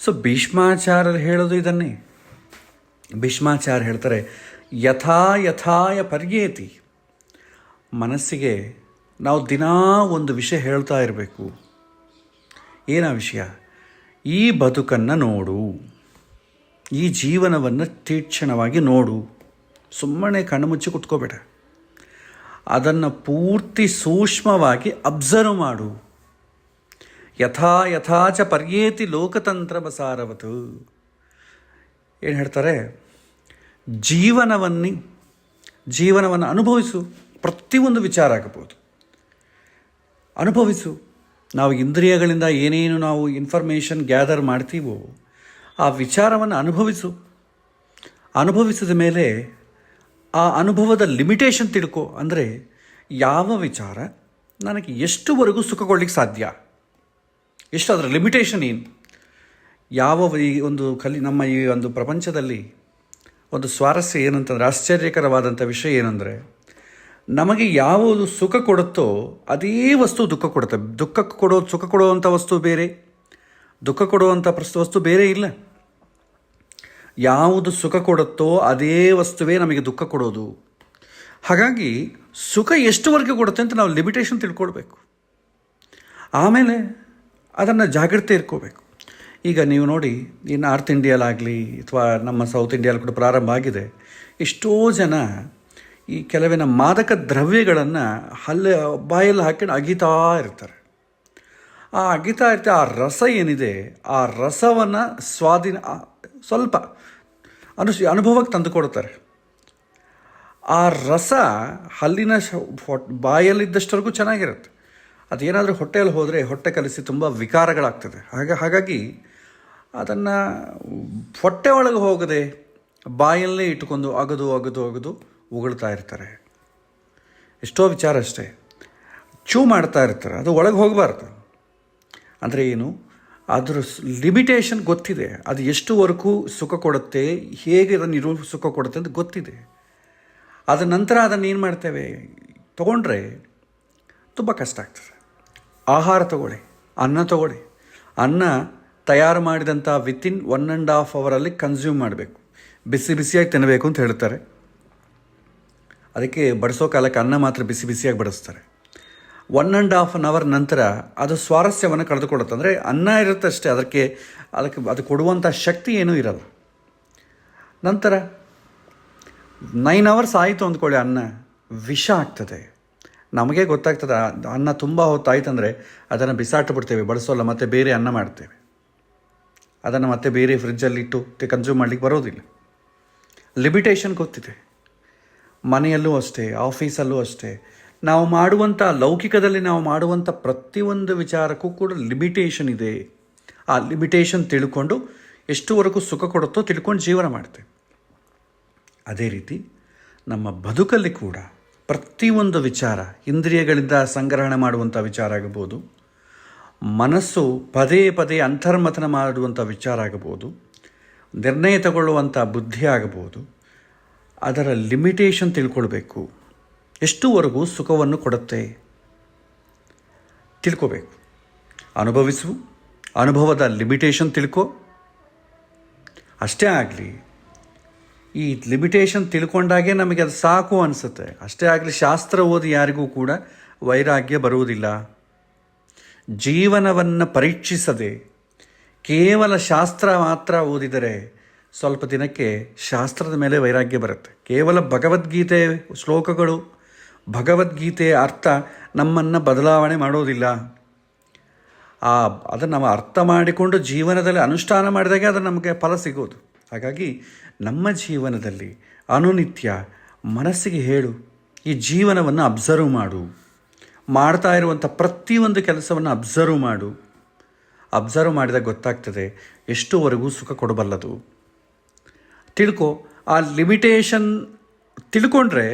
ಸೊ ಭೀಷ್ಮಾಚಾರ್ಯರು ಹೇಳೋದು ಇದನ್ನೇ. ಭೀಷ್ಮಾಚಾರ್ಯ ಹೇಳ್ತಾರೆ, ಯಥಾಯ ಪರ್ಯೇತಿ. ಮನಸ್ಸಿಗೆ ನಾವು ದಿನಾ ಒಂದು ವಿಷಯ ಹೇಳ್ತಾ ಇರಬೇಕು. ಏನ ವಿಷಯ? ಈ ಬದುಕನ್ನು ನೋಡು, ಈ ಜೀವನವನ್ನು ತೀಕ್ಷ್ಣವಾಗಿ ನೋಡು, ಸುಮ್ಮನೆ ಕಣ್ಣು ಮುಚ್ಚಿ ಕುತ್ಕೋಬೇಡ, ಅದನ್ನು ಪೂರ್ತಿ ಸೂಕ್ಷ್ಮವಾಗಿ ಅಬ್ಸರ್ವ್ ಮಾಡು. ಯಥಾಚ ಪರ್ಯೇತಿ ಲೋಕತಂತ್ರ ಬಸಾರವತು. ಏನು ಹೇಳ್ತಾರೆ? ಜೀವನವನ್ನು ಅನುಭವಿಸು. ಪ್ರತಿಯೊಂದು ವಿಚಾರ ಆಗಬಹುದು, ಅನುಭವಿಸು. ನಾವು ಇಂದ್ರಿಯಗಳಿಂದ ಏನೇನು ನಾವು ಇನ್ಫಾರ್ಮೇಷನ್ ಗ್ಯಾದರ್ ಮಾಡ್ತೀವೋ ಆ ವಿಚಾರವನ್ನು ಅನುಭವಿಸಿದ ಮೇಲೆ ಆ ಅನುಭವದ ಲಿಮಿಟೇಷನ್ ತಿಳ್ಕೊ. ಅಂದರೆ ಯಾವ ವಿಚಾರ ನನಗೆ ಎಷ್ಟುವರೆಗೂ ಸುಖ ಕೊಡಲಿಕ್ಕೆ ಸಾಧ್ಯ, ಎಷ್ಟು ಅದರ ಲಿಮಿಟೇಷನ್ ಏನು, ಈ ಒಂದು ನಮ್ಮ ಈ ಒಂದು ಪ್ರಪಂಚದಲ್ಲಿ ಒಂದು ಸ್ವಾರಸ್ಯ ಏನಂತಂದರೆ, ಆಶ್ಚರ್ಯಕರವಾದಂಥ ವಿಷಯ ಏನಂದರೆ, ನಮಗೆ ಯಾವುದು ಸುಖ ಕೊಡುತ್ತೋ ಅದೇ ವಸ್ತು ದುಃಖ ಕೊಡುತ್ತೆ. ಸುಖ ಕೊಡುವಂಥ ವಸ್ತು ಬೇರೆ, ದುಃಖ ಕೊಡುವಂಥ ವಸ್ತು ಬೇರೆ ಇಲ್ಲ. ಯಾವುದು ಸುಖ ಕೊಡುತ್ತೋ ಅದೇ ವಸ್ತುವೇ ನಮಗೆ ದುಃಖ ಕೊಡೋದು. ಹಾಗಾಗಿ ಸುಖ ಎಷ್ಟುವರೆಗೆ ಕೊಡುತ್ತೆ ಅಂತ ನಾವು ಲಿಮಿಟೇಷನ್ ತಿಳ್ಕೊಳ್ಬೇಕು. ಆಮೇಲೆ ಅದನ್ನು ಜಾಗ್ರತೆ ಇಟ್ಕೋಬೇಕು. ಈಗ ನೀವು ನೋಡಿ, ಈ ನಾರ್ತ್ ಇಂಡಿಯಾಲಾಗಲಿ ಅಥವಾ ನಮ್ಮ ಸೌತ್ ಇಂಡಿಯಾಲ್ ಕೂಡ ಪ್ರಾರಂಭ ಆಗಿದೆ. ಎಷ್ಟೋ ಜನ ಈ ಕೆಲವಿನ ಮಾದಕ ದ್ರವ್ಯಗಳನ್ನು ಬಾಯಲ್ಲಿ ಹಾಕೊಂಡು ಅಗಿತಾ ಇರ್ತಾರೆ. ಆ ರಸ ಏನಿದೆ, ಆ ರಸವನ್ನು ಸ್ವಲ್ಪ ಅನುಭವಕ್ಕೆ ತಂದು ಕೊಡ್ತಾರೆ. ಆ ರಸ ಬಾಯಲ್ಲಿದ್ದಷ್ಟವರೆಗೂ ಚೆನ್ನಾಗಿರುತ್ತೆ. ಅದೇನಾದರೂ ಹೊಟ್ಟೆಯಲ್ಲಿ ಹೋದರೆ ಹೊಟ್ಟೆ ಕಲಸಿ ತುಂಬ ವಿಕಾರಗಳಾಗ್ತದೆ. ಹಾಗಾಗಿ ಅದನ್ನು ಹೊಟ್ಟೆ ಒಳಗೆ ಹೋಗದೆ ಬಾಯಲ್ಲೇ ಇಟ್ಟುಕೊಂಡು ಅಗದು ಉಗುಳ್ತಾ ಇರ್ತಾರೆ. ಎಷ್ಟೋ ವಿಚಾರ ಅಷ್ಟೇ, ಚೂ ಮಾಡ್ತಾ ಇರ್ತಾರೆ, ಅದು ಒಳಗೆ ಹೋಗಬಾರ್ದು. ಅಂದರೆ ಏನು? ಅದರ ಲಿಮಿಟೇಷನ್ ಗೊತ್ತಿದೆ, ಅದು ಎಷ್ಟುವರೆಗೂ ಸುಖ ಕೊಡುತ್ತೆ, ಹೇಗೆ ಅದನ್ನು ಸುಖ ಕೊಡುತ್ತೆ ಅಂತ ಗೊತ್ತಿದೆ. ಅದ ನಂತರ ಅದನ್ನು ಏನು ಮಾಡ್ತೇವೆ, ತೊಗೊಂಡ್ರೆ ತುಂಬ ಕಷ್ಟ ಆಗ್ತದೆ. ಆಹಾರ ತಗೊಳ್ಳಿ, ಅನ್ನ ತಗೊಳ್ಳಿ. ಅನ್ನ ತಯಾರು ಮಾಡಿದಂಥ ವಿತಿನ್ 1.5 ಅವರಲ್ಲಿ ಕನ್ಸ್ಯೂಮ್ ಮಾಡಬೇಕು, ಬಿಸಿಯಾಗಿ ತಿನ್ನಬೇಕು ಅಂತ ಹೇಳ್ತಾರೆ. ಅದಕ್ಕೆ ಬಡಿಸೋ ಕಾಲಕ್ಕೆ ಅನ್ನ ಮಾತ್ರ ಬಿಸಿಯಾಗಿ ಬಡಿಸ್ತಾರೆ. 1.5 ಅವರ್ ನಂತರ ಅದು ಸ್ವಾರಸ್ಯವನ್ನು ಕಳೆದುಕೊಳ್ಳುತ್ತೆ. ಅಂದರೆ ಅನ್ನ ಇರುತ್ತೆ ಅಷ್ಟೇ, ಅದಕ್ಕೆ ಅದು ಕೊಡುವಂಥ ಶಕ್ತಿ ಏನೂ ಇರಲ್ಲ. ನಂತರ 9 ಅವರ್ಸ್ ಆಯಿತು ಅಂದ್ಕೊಳ್ಳಿ, ಅನ್ನ ವಿಷ ಆಗ್ತದೆ. ನಮಗೆ ಗೊತ್ತಾಗ್ತದೆ, ಅನ್ನ ತುಂಬ ಹೊತ್ತಾಯ್ತಂದರೆ ಅದನ್ನು ಬಿಸಾಟ್ಬಿಡ್ತೇವೆ, ಬಳಸೋಲ್ಲ, ಮತ್ತು ಬೇರೆ ಅನ್ನ ಮಾಡ್ತೇವೆ. ಅದನ್ನು ಮತ್ತೆ ಬೇರೆ ಫ್ರಿಜ್ಜಲ್ಲಿಟ್ಟು ಕನ್ಸ್ಯೂಮ್ ಮಾಡಲಿಕ್ಕೆ ಬರೋದಿಲ್ಲ. ಲಿಮಿಟೇಷನ್ ಗೊತ್ತಿದೆ. ಮನೆಯಲ್ಲೂ ಅಷ್ಟೇ, ಆಫೀಸಲ್ಲೂ ಅಷ್ಟೇ, ನಾವು ಮಾಡುವಂಥ ಲೌಕಿಕದಲ್ಲಿ ನಾವು ಮಾಡುವಂಥ ಪ್ರತಿಯೊಂದು ವಿಚಾರಕ್ಕೂ ಕೂಡ ಲಿಮಿಟೇಷನ್ ಇದೆ. ಆ ಲಿಮಿಟೇಷನ್ ತಿಳ್ಕೊಂಡು ಎಷ್ಟುವರೆಗೂ ಸುಖ ಕೊಡುತ್ತೋ ತಿಳ್ಕೊಂಡು ಜೀವನ ಮಾಡ್ತೇವೆ. ಅದೇ ರೀತಿ ನಮ್ಮ ಬದುಕಲ್ಲಿ ಕೂಡ ಪ್ರತಿಯೊಂದು ವಿಚಾರ, ಇಂದ್ರಿಯಗಳಿಂದ ಸಂಗ್ರಹಣೆ ಮಾಡುವಂಥ ವಿಚಾರ ಆಗಬಹುದು, ಮನಸ್ಸು ಪದೇ ಪದೇ ಅಂತರ್ಮಥನ ಮಾಡುವಂಥ ವಿಚಾರ ಆಗಬಹುದು, ನಿರ್ಣಯ ತಗೊಳ್ಳುವಂಥ ಬುದ್ಧಿ ಆಗಬಹುದು, ಅದರ ಲಿಮಿಟೇಷನ್ ತಿಳ್ಕೊಳ್ಬೇಕು. ಎಷ್ಟುವರೆಗೂ ಸುಖವನ್ನು ಕೊಡುತ್ತೆ ತಿಳ್ಕೋಬೇಕು. ಅನುಭವಿಸು, ಅನುಭವದ ಲಿಮಿಟೇಷನ್ ತಿಳ್ಕೊ. ಅಷ್ಟೇ ಆಗಲಿ, ಈ ಲಿಮಿಟೇಷನ್ ತಿಳ್ಕೊಂಡಾಗೆ ನಮಗೆ ಅದು ಸಾಕು ಅನಿಸುತ್ತೆ. ಅಷ್ಟೇ ಆಗಲಿ, ಶಾಸ್ತ್ರ ಓದಿ ಯಾರಿಗೂ ಕೂಡ ವೈರಾಗ್ಯ ಬರುವುದಿಲ್ಲ. ಜೀವನವನ್ನು ಪರೀಕ್ಷಿಸದೆ ಕೇವಲ ಶಾಸ್ತ್ರ ಮಾತ್ರ ಓದಿದರೆ ಸ್ವಲ್ಪ ದಿನಕ್ಕೆ ಶಾಸ್ತ್ರದ ಮೇಲೆ ವೈರಾಗ್ಯ ಬರುತ್ತೆ. ಕೇವಲ ಭಗವದ್ಗೀತೆ ಶ್ಲೋಕಗಳು, ಭಗವದ್ಗೀತೆಯ ಅರ್ಥ ನಮ್ಮನ್ನು ಬದಲಾವಣೆ ಮಾಡೋದಿಲ್ಲ. ಅದನ್ನು ನಾವು ಅರ್ಥ ಮಾಡಿಕೊಂಡು ಜೀವನದಲ್ಲಿ ಅನುಷ್ಠಾನ ಮಾಡಿದಾಗ ಅದು ನಮಗೆ ಫಲ ಸಿಗೋದು. ಹಾಗಾಗಿ ನಮ್ಮ ಜೀವನದಲ್ಲಿ ಅನುನಿತ್ಯ ಮನಸ್ಸಿಗೆ ಹೇಳು, ಈ ಜೀವನವನ್ನು ಅಬ್ಸರ್ವ್ ಮಾಡು, ಮಾಡ್ತಾ ಇರುವಂಥ ಪ್ರತಿಯೊಂದು ಕೆಲಸವನ್ನು ಅಬ್ಸರ್ವ್ ಮಾಡು. ಅಬ್ಸರ್ವ್ ಮಾಡಿದಾಗ ಗೊತ್ತಾಗ್ತದೆ ಎಷ್ಟುವರೆಗೂ ಸುಖ ಕೊಡಬಲ್ಲದು. ತಿಳ್ಕೊ. ಆ ಲಿಮಿಟೇಷನ್ ತಿಳ್ಕೊಂಡ್ರೆ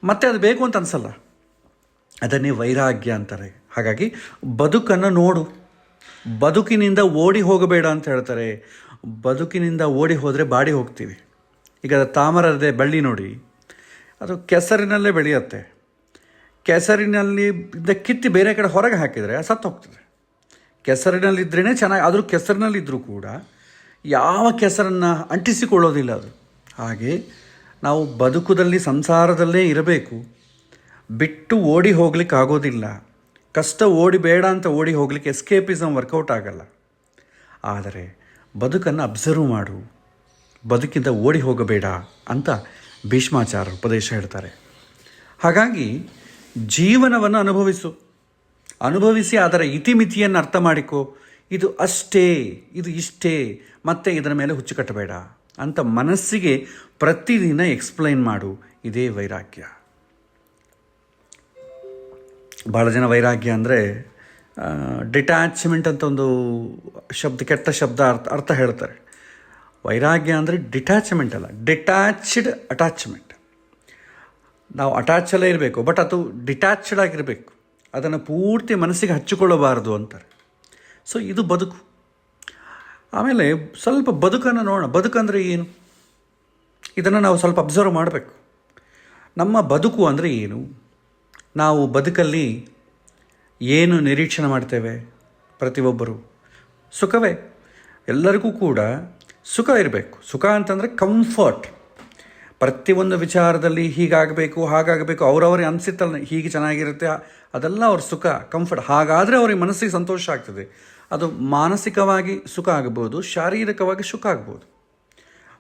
ಮತ್ತೆ ಅದು ಬೇಕು ಅಂತ ಅನಿಸಲ್ಲ. ಅದನ್ನೇ ವೈರಾಗ್ಯ ಅಂತಾರೆ. ಹಾಗಾಗಿ ಬದುಕನ್ನು ನೋಡು, ಬದುಕಿನಿಂದ ಓಡಿ ಹೋಗಬೇಡ ಅಂತ ಹೇಳ್ತಾರೆ. ಬದುಕಿನಿಂದ ಓಡಿ ಹೋದರೆ ಬಾಡಿ ಹೋಗ್ತೀವಿ. ಈಗ ತಾಮರದ ಬಳ್ಳಿ ನೋಡಿ, ಅದು ಕೆಸರಿನಲ್ಲೇ ಬೆಳೆಯುತ್ತೆ. ಕೆಸರಿನಲ್ಲಿ ಕಿತ್ತಿ ಬೇರೆ ಕಡೆ ಹೊರಗೆ ಹಾಕಿದರೆ ಸತ್ತು ಹೋಗ್ತದೆ. ಕೆಸರಿನಲ್ಲಿದ್ರೇ ಚೆನ್ನಾಗಿ, ಆದರೂ ಕೆಸರಿನಲ್ಲಿದ್ದರೂ ಕೂಡ ಯಾವ ಕೆಸರನ್ನು ಅಂಟಿಸಿಕೊಳ್ಳೋದಿಲ್ಲ ಅದು. ಹಾಗೆ ನಾವು ಬದುಕುದಲ್ಲಿ ಸಂಸಾರದಲ್ಲೇ ಇರಬೇಕು. ಬಿಟ್ಟು ಓಡಿ ಹೋಗ್ಲಿಕ್ಕೆ ಆಗೋದಿಲ್ಲ. ಕಷ್ಟ ಓಡಿ ಬೇಡ ಅಂತ ಓಡಿ ಹೋಗ್ಲಿಕ್ಕೆ ಎಸ್ಕೇಪಿಸಮ್ ವರ್ಕೌಟ್ ಆಗಲ್ಲ. ಆದರೆ ಬದುಕನ್ನು ಅಬ್ಸರ್ವ್ ಮಾಡು, ಬದುಕಿಂದ ಓಡಿ ಹೋಗಬೇಡ ಅಂತ ಭೀಷ್ಮಾಚಾರ್ಯರು ಉಪದೇಶ ಹೇಳ್ತಾರೆ. ಹಾಗಾಗಿ ಜೀವನವನ್ನು ಅನುಭವಿಸಿ ಅದರ ಇತಿಮಿತಿಯನ್ನು ಅರ್ಥ ಮಾಡಿಕೊ. ಇದು ಅಷ್ಟೇ, ಇದು ಇಷ್ಟೇ, ಮತ್ತೆ ಇದರ ಮೇಲೆ ಹುಚ್ಚು ಕಟ್ಟಬೇಡ ಅಂತ ಮನಸ್ಸಿಗೆ ಪ್ರತಿದಿನ ಎಕ್ಸ್ಪ್ಲೈನ್ ಮಾಡು. ಇದೇ ವೈರಾಗ್ಯ. ಭಾಳ ಜನ ವೈರಾಗ್ಯ ಅಂದರೆ ಡಿಟ್ಯಾಚ್ಮೆಂಟ್ ಅಂತ ಒಂದು ಕೆಟ್ಟ ಶಬ್ದ ಅರ್ಥ ಹೇಳ್ತಾರೆ. ವೈರಾಗ್ಯ ಅಂದರೆ ಡಿಟ್ಯಾಚ್ಮೆಂಟ್ ಅಲ್ಲ, ಡಿಟ್ಯಾಚ್ಡ್ ಅಟ್ಯಾಚ್ಮೆಂಟ್. ನಾವು ಅಟ್ಯಾಚಲ್ಲೇ ಇರಬೇಕು, ಬಟ್ ಅದು ಡಿಟ್ಯಾಚ್ಡ್ ಆಗಿರಬೇಕು. ಅದನ್ನು ಪೂರ್ತಿ ಮನಸ್ಸಿಗೆ ಹಚ್ಚಿಕೊಳ್ಳಬಾರದು ಅಂತಾರೆ. ಸೊ ಇದು ಬದುಕು. ಆಮೇಲೆ ಸ್ವಲ್ಪ ಬದುಕನ್ನು ನೋಡೋಣ. ಬದುಕಂದರೆ ಏನು, ಇದನ್ನು ನಾವು ಸ್ವಲ್ಪ ಅಬ್ಸರ್ವ್ ಮಾಡಬೇಕು. ನಮ್ಮ ಬದುಕು ಅಂದರೆ ಏನು, ನಾವು ಬದುಕಲ್ಲಿ ಏನು ನಿರೀಕ್ಷಣೆ ಮಾಡ್ತೇವೆ? ಪ್ರತಿಯೊಬ್ಬರು ಸುಖವೇ. ಎಲ್ಲರಿಗೂ ಕೂಡ ಸುಖ ಇರಬೇಕು. ಸುಖ ಅಂತಂದರೆ ಕಂಫರ್ಟ್. ಪ್ರತಿಯೊಂದು ವಿಚಾರದಲ್ಲಿ ಹೀಗಾಗಬೇಕು, ಹಾಗಾಗಬೇಕು, ಅವ್ರವ್ರಿಗೆ ಅನಿಸುತ್ತಲ್ಲ ಹೀಗೆ ಚೆನ್ನಾಗಿರುತ್ತೆ, ಅದೆಲ್ಲ ಅವ್ರ ಸುಖ, ಕಂಫರ್ಟ್. ಹಾಗಾದರೆ ಅವ್ರಿಗೆ ಮನಸ್ಸಿಗೆ ಸಂತೋಷ ಆಗ್ತದೆ. ಅದು ಮಾನಸಿಕವಾಗಿ ಸುಖ ಆಗ್ಬೋದು, ಶಾರೀರಿಕವಾಗಿ ಸುಖ ಆಗ್ಬೋದು.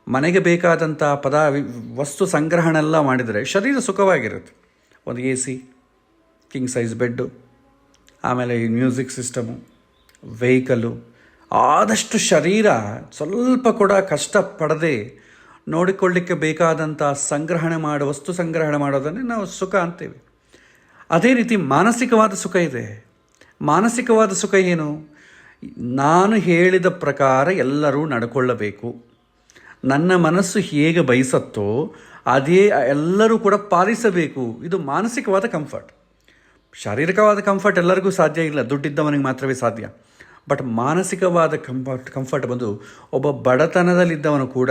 ಮನೆಗೆ ಬೇಕಾದಂಥ ವಸ್ತು ಸಂಗ್ರಹಣೆ ಎಲ್ಲ ಮಾಡಿದರೆ ಶರೀರ ಸುಖವಾಗಿರುತ್ತೆ. ಒಂದು AC, ಕಿಂಗ್ ಸೈಜ್ ಬೆಡ್ಡು, ಆಮೇಲೆ ಈ ಮ್ಯೂಸಿಕ್ ಸಿಸ್ಟಮು, ವೆಹಿಕಲ್ಲು. ಆದಷ್ಟು ಶರೀರ ಸ್ವಲ್ಪ ಕೂಡ ಕಷ್ಟಪಡದೆ ನೋಡಿಕೊಳ್ಳಿಕ್ಕೆ ಬೇಕಾದಂಥ ವಸ್ತು ಸಂಗ್ರಹಣೆ ಮಾಡೋದನ್ನೇ ನಾವು ಸುಖ ಅಂತೇವೆ. ಅದೇ ರೀತಿ ಮಾನಸಿಕವಾದ ಸುಖ ಇದೆ. ಮಾನಸಿಕವಾದ ಸುಖ ಏನು? ನಾನು ಹೇಳಿದ ಪ್ರಕಾರ ಎಲ್ಲರೂ ನಡ್ಕೊಳ್ಳಬೇಕು. ನನ್ನ ಮನಸ್ಸು ಹೇಗೆ ಬಯಸತ್ತೋ ಅದೇ ಎಲ್ಲರೂ ಕೂಡ ಪಾಲಿಸಬೇಕು. ಇದು ಮಾನಸಿಕವಾದ ಕಂಫರ್ಟ್. ಶಾರೀರಿಕವಾದ ಕಂಫರ್ಟ್ ಎಲ್ಲರಿಗೂ ಸಾಧ್ಯ ಇಲ್ಲ, ದುಡ್ಡಿದ್ದವನಿಗೆ ಮಾತ್ರವೇ ಸಾಧ್ಯ. ಬಟ್ ಮಾನಸಿಕವಾದ ಕಂಫರ್ಟ್ ಬಂದು ಒಬ್ಬ ಬಡತನದಲ್ಲಿದ್ದವನು ಕೂಡ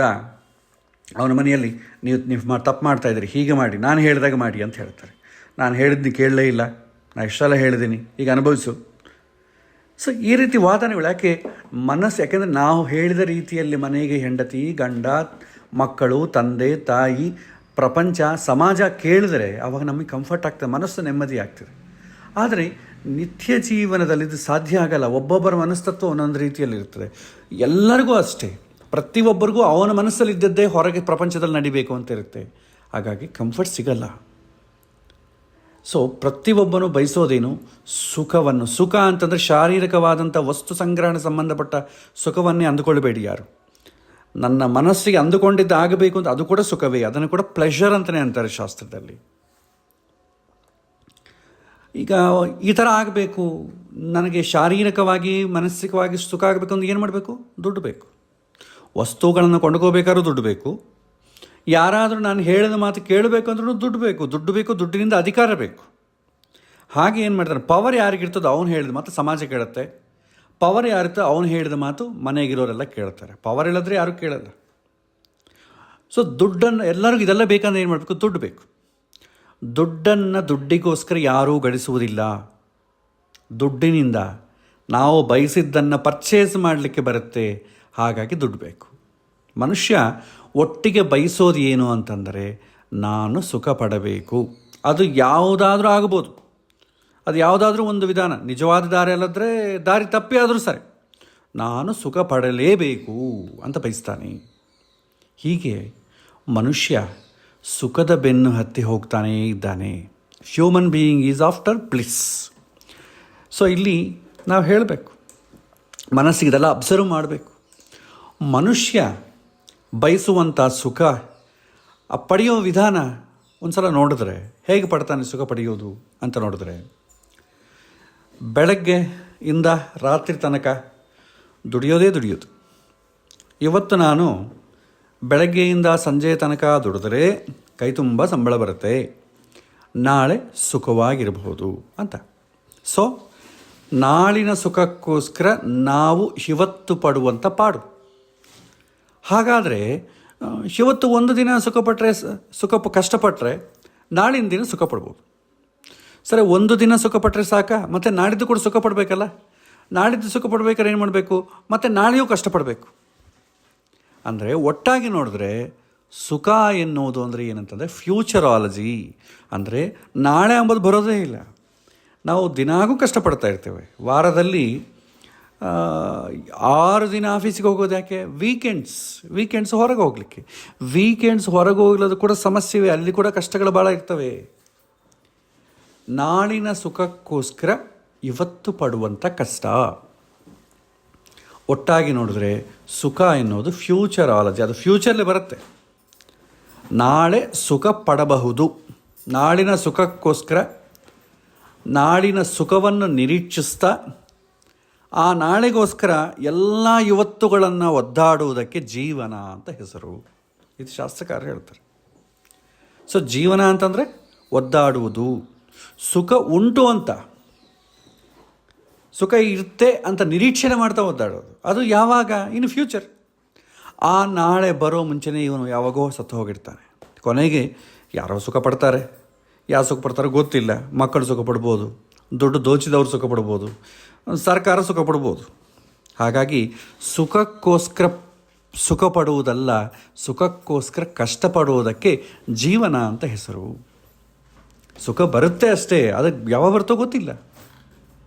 ಅವನ ಮನೆಯಲ್ಲಿ ನೀವು ತಪ್ಪು ಮಾಡ್ತಾಯಿದ್ದೀರಿ, ಹೀಗೆ ಮಾಡಿ, ನಾನು ಹೇಳಿದಾಗ ಮಾಡಿ ಅಂತ ಹೇಳ್ತಾರೆ. ನಾನು ಹೇಳಿದ್ದು ಕೇಳಲೇ ಇಲ್ಲ, ನಾನು ಇಷ್ಟೆಲ್ಲ ಹೇಳಿದ್ದೀನಿ, ಈಗ ಅನುಭವಿಸು. ಸೊ ಈ ರೀತಿ ವಾದನೆಗಳು ಯಾಕೆ? ಯಾಕೆಂದರೆ ನಾವು ಹೇಳಿದ ರೀತಿಯಲ್ಲಿ ಮನೆಗೆ ಹೆಂಡತಿ, ಗಂಡ, ಮಕ್ಕಳು, ತಂದೆ, ತಾಯಿ, ಪ್ರಪಂಚ, ಸಮಾಜ ಕೇಳಿದರೆ ಆವಾಗ ನಮಗೆ ಕಂಫರ್ಟ್ ಆಗ್ತದೆ, ಮನಸ್ಸು ನೆಮ್ಮದಿ ಆಗ್ತದೆ. ಆದರೆ ನಿತ್ಯ ಜೀವನದಲ್ಲಿ ಇದು ಸಾಧ್ಯ ಆಗಲ್ಲ. ಒಬ್ಬೊಬ್ಬರ ಮನಸ್ತತ್ವ ಒಂದೊಂದು ರೀತಿಯಲ್ಲಿರ್ತದೆ. ಎಲ್ಲರಿಗೂ ಅಷ್ಟೇ, ಪ್ರತಿಯೊಬ್ಬರಿಗೂ ಅವನ ಮನಸ್ಸಲ್ಲಿದ್ದದ್ದೇ ಹೊರಗೆ ಪ್ರಪಂಚದಲ್ಲಿ ನಡಿಬೇಕು ಅಂತ ಇರುತ್ತೆ. ಹಾಗಾಗಿ ಕಂಫರ್ಟ್ ಸಿಗಲ್ಲ. ಸೊ ಪ್ರತಿಯೊಬ್ಬನು ಬಯಸೋದೇನು? ಸುಖವನ್ನು. ಸುಖ ಅಂತಂದರೆ ಶಾರೀರಿಕವಾದಂಥ ವಸ್ತು ಸಂಗ್ರಹಣೆ ಸಂಬಂಧಪಟ್ಟ ಸುಖವನ್ನೇ ಅಂದುಕೊಳ್ಬೇಡಿ ಯಾರು. ನನ್ನ ಮನಸ್ಸಿಗೆ ಅಂದುಕೊಂಡಿದ್ದು ಆಗಬೇಕು ಅಂತ, ಅದು ಕೂಡ ಸುಖವೇ. ಅದನ್ನು ಕೂಡ ಪ್ಲೆಷರ್ ಅಂತಲೇ ಅಂತಾರೆ ಶಾಸ್ತ್ರದಲ್ಲಿ. ಈಗ ಈ ಥರ ಆಗಬೇಕು, ನನಗೆ ಶಾರೀರಿಕವಾಗಿ ಮಾನಸಿಕವಾಗಿ ಸುಖ ಆಗಬೇಕು ಅಂದ್ರೆ ಏನು ಮಾಡಬೇಕು? ದುಡ್ಡು ಬೇಕು. ವಸ್ತುಗಳನ್ನು ಕೊಂಡ್ಕೋಬೇಕಾದ್ರೂ ದುಡ್ಡು ಬೇಕು. ಯಾರಾದರೂ ನಾನು ಹೇಳಿದ ಮಾತು ಕೇಳಬೇಕು ಅಂದ್ರೂ ದುಡ್ಡು ಬೇಕು. ದುಡ್ಡು ಬೇಕು, ದುಡ್ಡಿನಿಂದ ಅಧಿಕಾರ ಬೇಕು. ಹಾಗೆ ಏನು ಮಾಡ್ತಾನೆ, ಪವರ್ ಯಾರಿಗಿರ್ತದೋ ಅವನು ಹೇಳಿದ ಮಾತು ಸಮಾಜ ಕೇಳುತ್ತೆ. ಪವರ್ ಯಾರಿರ್ತೋ ಅವನು ಹೇಳಿದ ಮಾತು ಮನೆಗಿರೋರೆಲ್ಲ ಕೇಳ್ತಾರೆ. ಪವರ್ ಇಲ್ಲದ್ರೆ ಯಾರೂ ಕೇಳಲ್ಲ. ಸೊ ದುಡ್ಡನ್ನು ಎಲ್ಲರಿಗೂ ಇದೆಲ್ಲ ಬೇಕಂದ್ರೆ ಏನು ಮಾಡಬೇಕು? ದುಡ್ಡು ಬೇಕು. ದುಡ್ಡನ್ನು ದುಡ್ಡಿಗೋಸ್ಕರ ಯಾರೂ ಗಳಿಸುವುದಿಲ್ಲ. ದುಡ್ಡಿನಿಂದ ನಾವು ಬಯಸಿದ್ದನ್ನು ಪರ್ಚೇಸ್ ಮಾಡಲಿಕ್ಕೆ ಬರುತ್ತೆ. ಹಾಗಾಗಿ ದುಡ್ಡು ಬೇಕು. ಮನುಷ್ಯ ಒಟ್ಟಿಗೆ ಬಯಸೋದು ಏನು ಅಂತಂದರೆ, ನಾನು ಸುಖ ಪಡಬೇಕು. ಅದು ಯಾವುದಾದ್ರೂ ಆಗ್ಬೋದು. ಅದು ಯಾವುದಾದ್ರೂ ಒಂದು ವಿಧಾನ, ನಿಜವಾದ ದಾರಿ ಅಲ್ಲದ್ರೆ ದಾರಿ ತಪ್ಪಿ ಆದರೂ ಸರಿ, ನಾನು ಸುಖ ಪಡಲೇಬೇಕು ಅಂತ ಬಯಸ್ತಾನೆ. ಹೀಗೆ ಮನುಷ್ಯ ಸುಖದ ಬೆನ್ನು ಹತ್ತಿ ಹೋಗ್ತಾನೇ ಇದ್ದಾನೆ. Human being is after bliss. So ಇಲ್ಲಿ ನಾವು ಹೇಳಬೇಕು, ಮನಸ್ಸಿಗೆ ಇದೆಲ್ಲ ಅಬ್ಸರ್ವ್ ಮಾಡಬೇಕು. ಮನುಷ್ಯ ಬಯಸುವಂಥ ಸುಖ ಪಡೆಯೋ ವಿಧಾನ ಒಂದು ಸಲ ನೋಡಿದ್ರೆ, ಹೇಗೆ ಪಡ್ತಾನೆ ಸುಖ ಪಡೆಯೋದು ಅಂತ ನೋಡಿದ್ರೆ, ಬೆಳಗ್ಗೆ ಇಂದ ರಾತ್ರಿ ತನಕ ದುಡಿಯೋದು. ಇವತ್ತು ನಾನು ಬೆಳಗ್ಗೆಯಿಂದ ಸಂಜೆ ತನಕ ದುಡಿದ್ರೆ ಕೈ ತುಂಬ ಸಂಬಳ ಬರುತ್ತೆ, ನಾಳೆ ಸುಖವಾಗಿರಬಹುದು ಅಂತ. ಸೊ ನಾಳಿನ ಸುಖಕ್ಕೋಸ್ಕರ ನಾವು ಇವತ್ತು ಪಡುವಂಥ ಪಾಡು. ಹಾಗಾದರೆ ಇವತ್ತು ಒಂದು ದಿನ ಕಷ್ಟಪಟ್ಟರೆ ನಾಳಿನ ದಿನ ಸುಖ ಪಡ್ಬೋದು. ಸರಿ, ಒಂದು ದಿನ ಸುಖ ಪಟ್ಟರೆ ಸಾಕ? ಮತ್ತು ನಾಡಿದ್ದು ಕೂಡ ಸುಖ ಪಡಬೇಕಲ್ಲ. ನಾಡಿದ್ದು ಸುಖ ಪಡ್ಬೇಕಾದ್ರೆ ಏನು ಮಾಡಬೇಕು? ಮತ್ತು ನಾಳೆಯೂ ಕಷ್ಟಪಡಬೇಕು. ಅಂದರೆ ಒಟ್ಟಾಗಿ ನೋಡಿದ್ರೆ ಸುಖ ಎನ್ನುವುದು ಅಂದರೆ ಏನಂತಂದರೆ ಫ್ಯೂಚರಾಲಜಿ. ಅಂದರೆ ನಾಳೆ ಅಂಬೋದು ಬರೋದೇ ಇಲ್ಲ. ನಾವು ದಿನಾಗೂ ಕಷ್ಟಪಡ್ತಾ ಇರ್ತೇವೆ. ವಾರದಲ್ಲಿ 6 ದಿನ ಆಫೀಸಿಗೆ ಹೋಗೋದು ಯಾಕೆ? ವೀಕೆಂಡ್ಸ್ ಹೊರಗೆ ಹೋಗಲಿಕ್ಕೆ. ವೀಕೆಂಡ್ಸ್ ಹೊರಗೆ ಹೋಗ್ಲದು ಕೂಡ ಸಮಸ್ಯೆ. ಅಲ್ಲಿ ಕೂಡ ಕಷ್ಟಗಳು ಭಾಳ ಇರ್ತವೆ. ನಾಳಿನ ಸುಖಕ್ಕೋಸ್ಕರ ಇವತ್ತು ಪಡುವಂಥ ಕಷ್ಟ. ಒಟ್ಟಾಗಿ ನೋಡಿದ್ರೆ ಸುಖ ಎನ್ನುವುದು ಫ್ಯೂಚರಾಲಜಿ. ಅದು ಫ್ಯೂಚರ್ಲಿ ಬರುತ್ತೆ. ನಾಳೆ ಸುಖ ಪಡಬಹುದು. ನಾಳಿನ ಸುಖಕ್ಕೋಸ್ಕರ ನಾಳಿನ ಸುಖವನ್ನು ನಿರೀಕ್ಷಿಸ್ತಾ ಆ ನಾಳೆಗೋಸ್ಕರ ಎಲ್ಲ ಇವತ್ತುಗಳನ್ನು ಒದ್ದಾಡುವುದಕ್ಕೆ ಜೀವನ ಅಂತ ಹೆಸರು. ಇದು ಶಾಸ್ತ್ರಕಾರ ಹೇಳ್ತಾರೆ. ಸೊ ಜೀವನ ಅಂತಂದರೆ ಒದ್ದಾಡುವುದು. ಸುಖ ಉಂಟು ಅಂತ, ಸುಖ ಇರುತ್ತೆ ಅಂತ ನಿರೀಕ್ಷಣೆ ಮಾಡ್ತಾ ಒದ್ದಾಡೋದು. ಅದು ಯಾವಾಗ? ಇನ್ನು ಫ್ಯೂಚರ್. ಆ ನಾಳೆ ಬರೋ ಮುಂಚೆನೇ ಇವನು ಯಾವಾಗೋ ಸತ್ತು ಹೋಗಿರ್ತಾನೆ. ಕೊನೆಗೆ ಯಾರೋ ಸುಖ ಪಡ್ತಾರೆ, ಯಾರು ಸುಖ ಪಡ್ತಾರೋ ಗೊತ್ತಿಲ್ಲ. ಮಕ್ಕಳು ಸುಖ ಪಡ್ಬೋದು, ದುಡ್ಡು ದೋಚಿದವರು ಸುಖ ಪಡ್ಬೋದು, ಸರ್ಕಾರ ಸುಖ ಪಡ್ಬೋದು. ಹಾಗಾಗಿ ಸುಖಕ್ಕೋಸ್ಕರ ಸುಖ ಪಡುವುದಲ್ಲ, ಸುಖಕ್ಕೋಸ್ಕರ ಕಷ್ಟಪಡುವುದಕ್ಕೆ ಜೀವನ ಅಂತ ಹೆಸರು. ಸುಖ ಬರುತ್ತೆ ಅಷ್ಟೇ, ಅದಕ್ಕೆ ಯಾವಾಗ ಬರ್ತೋ ಗೊತ್ತಿಲ್ಲ.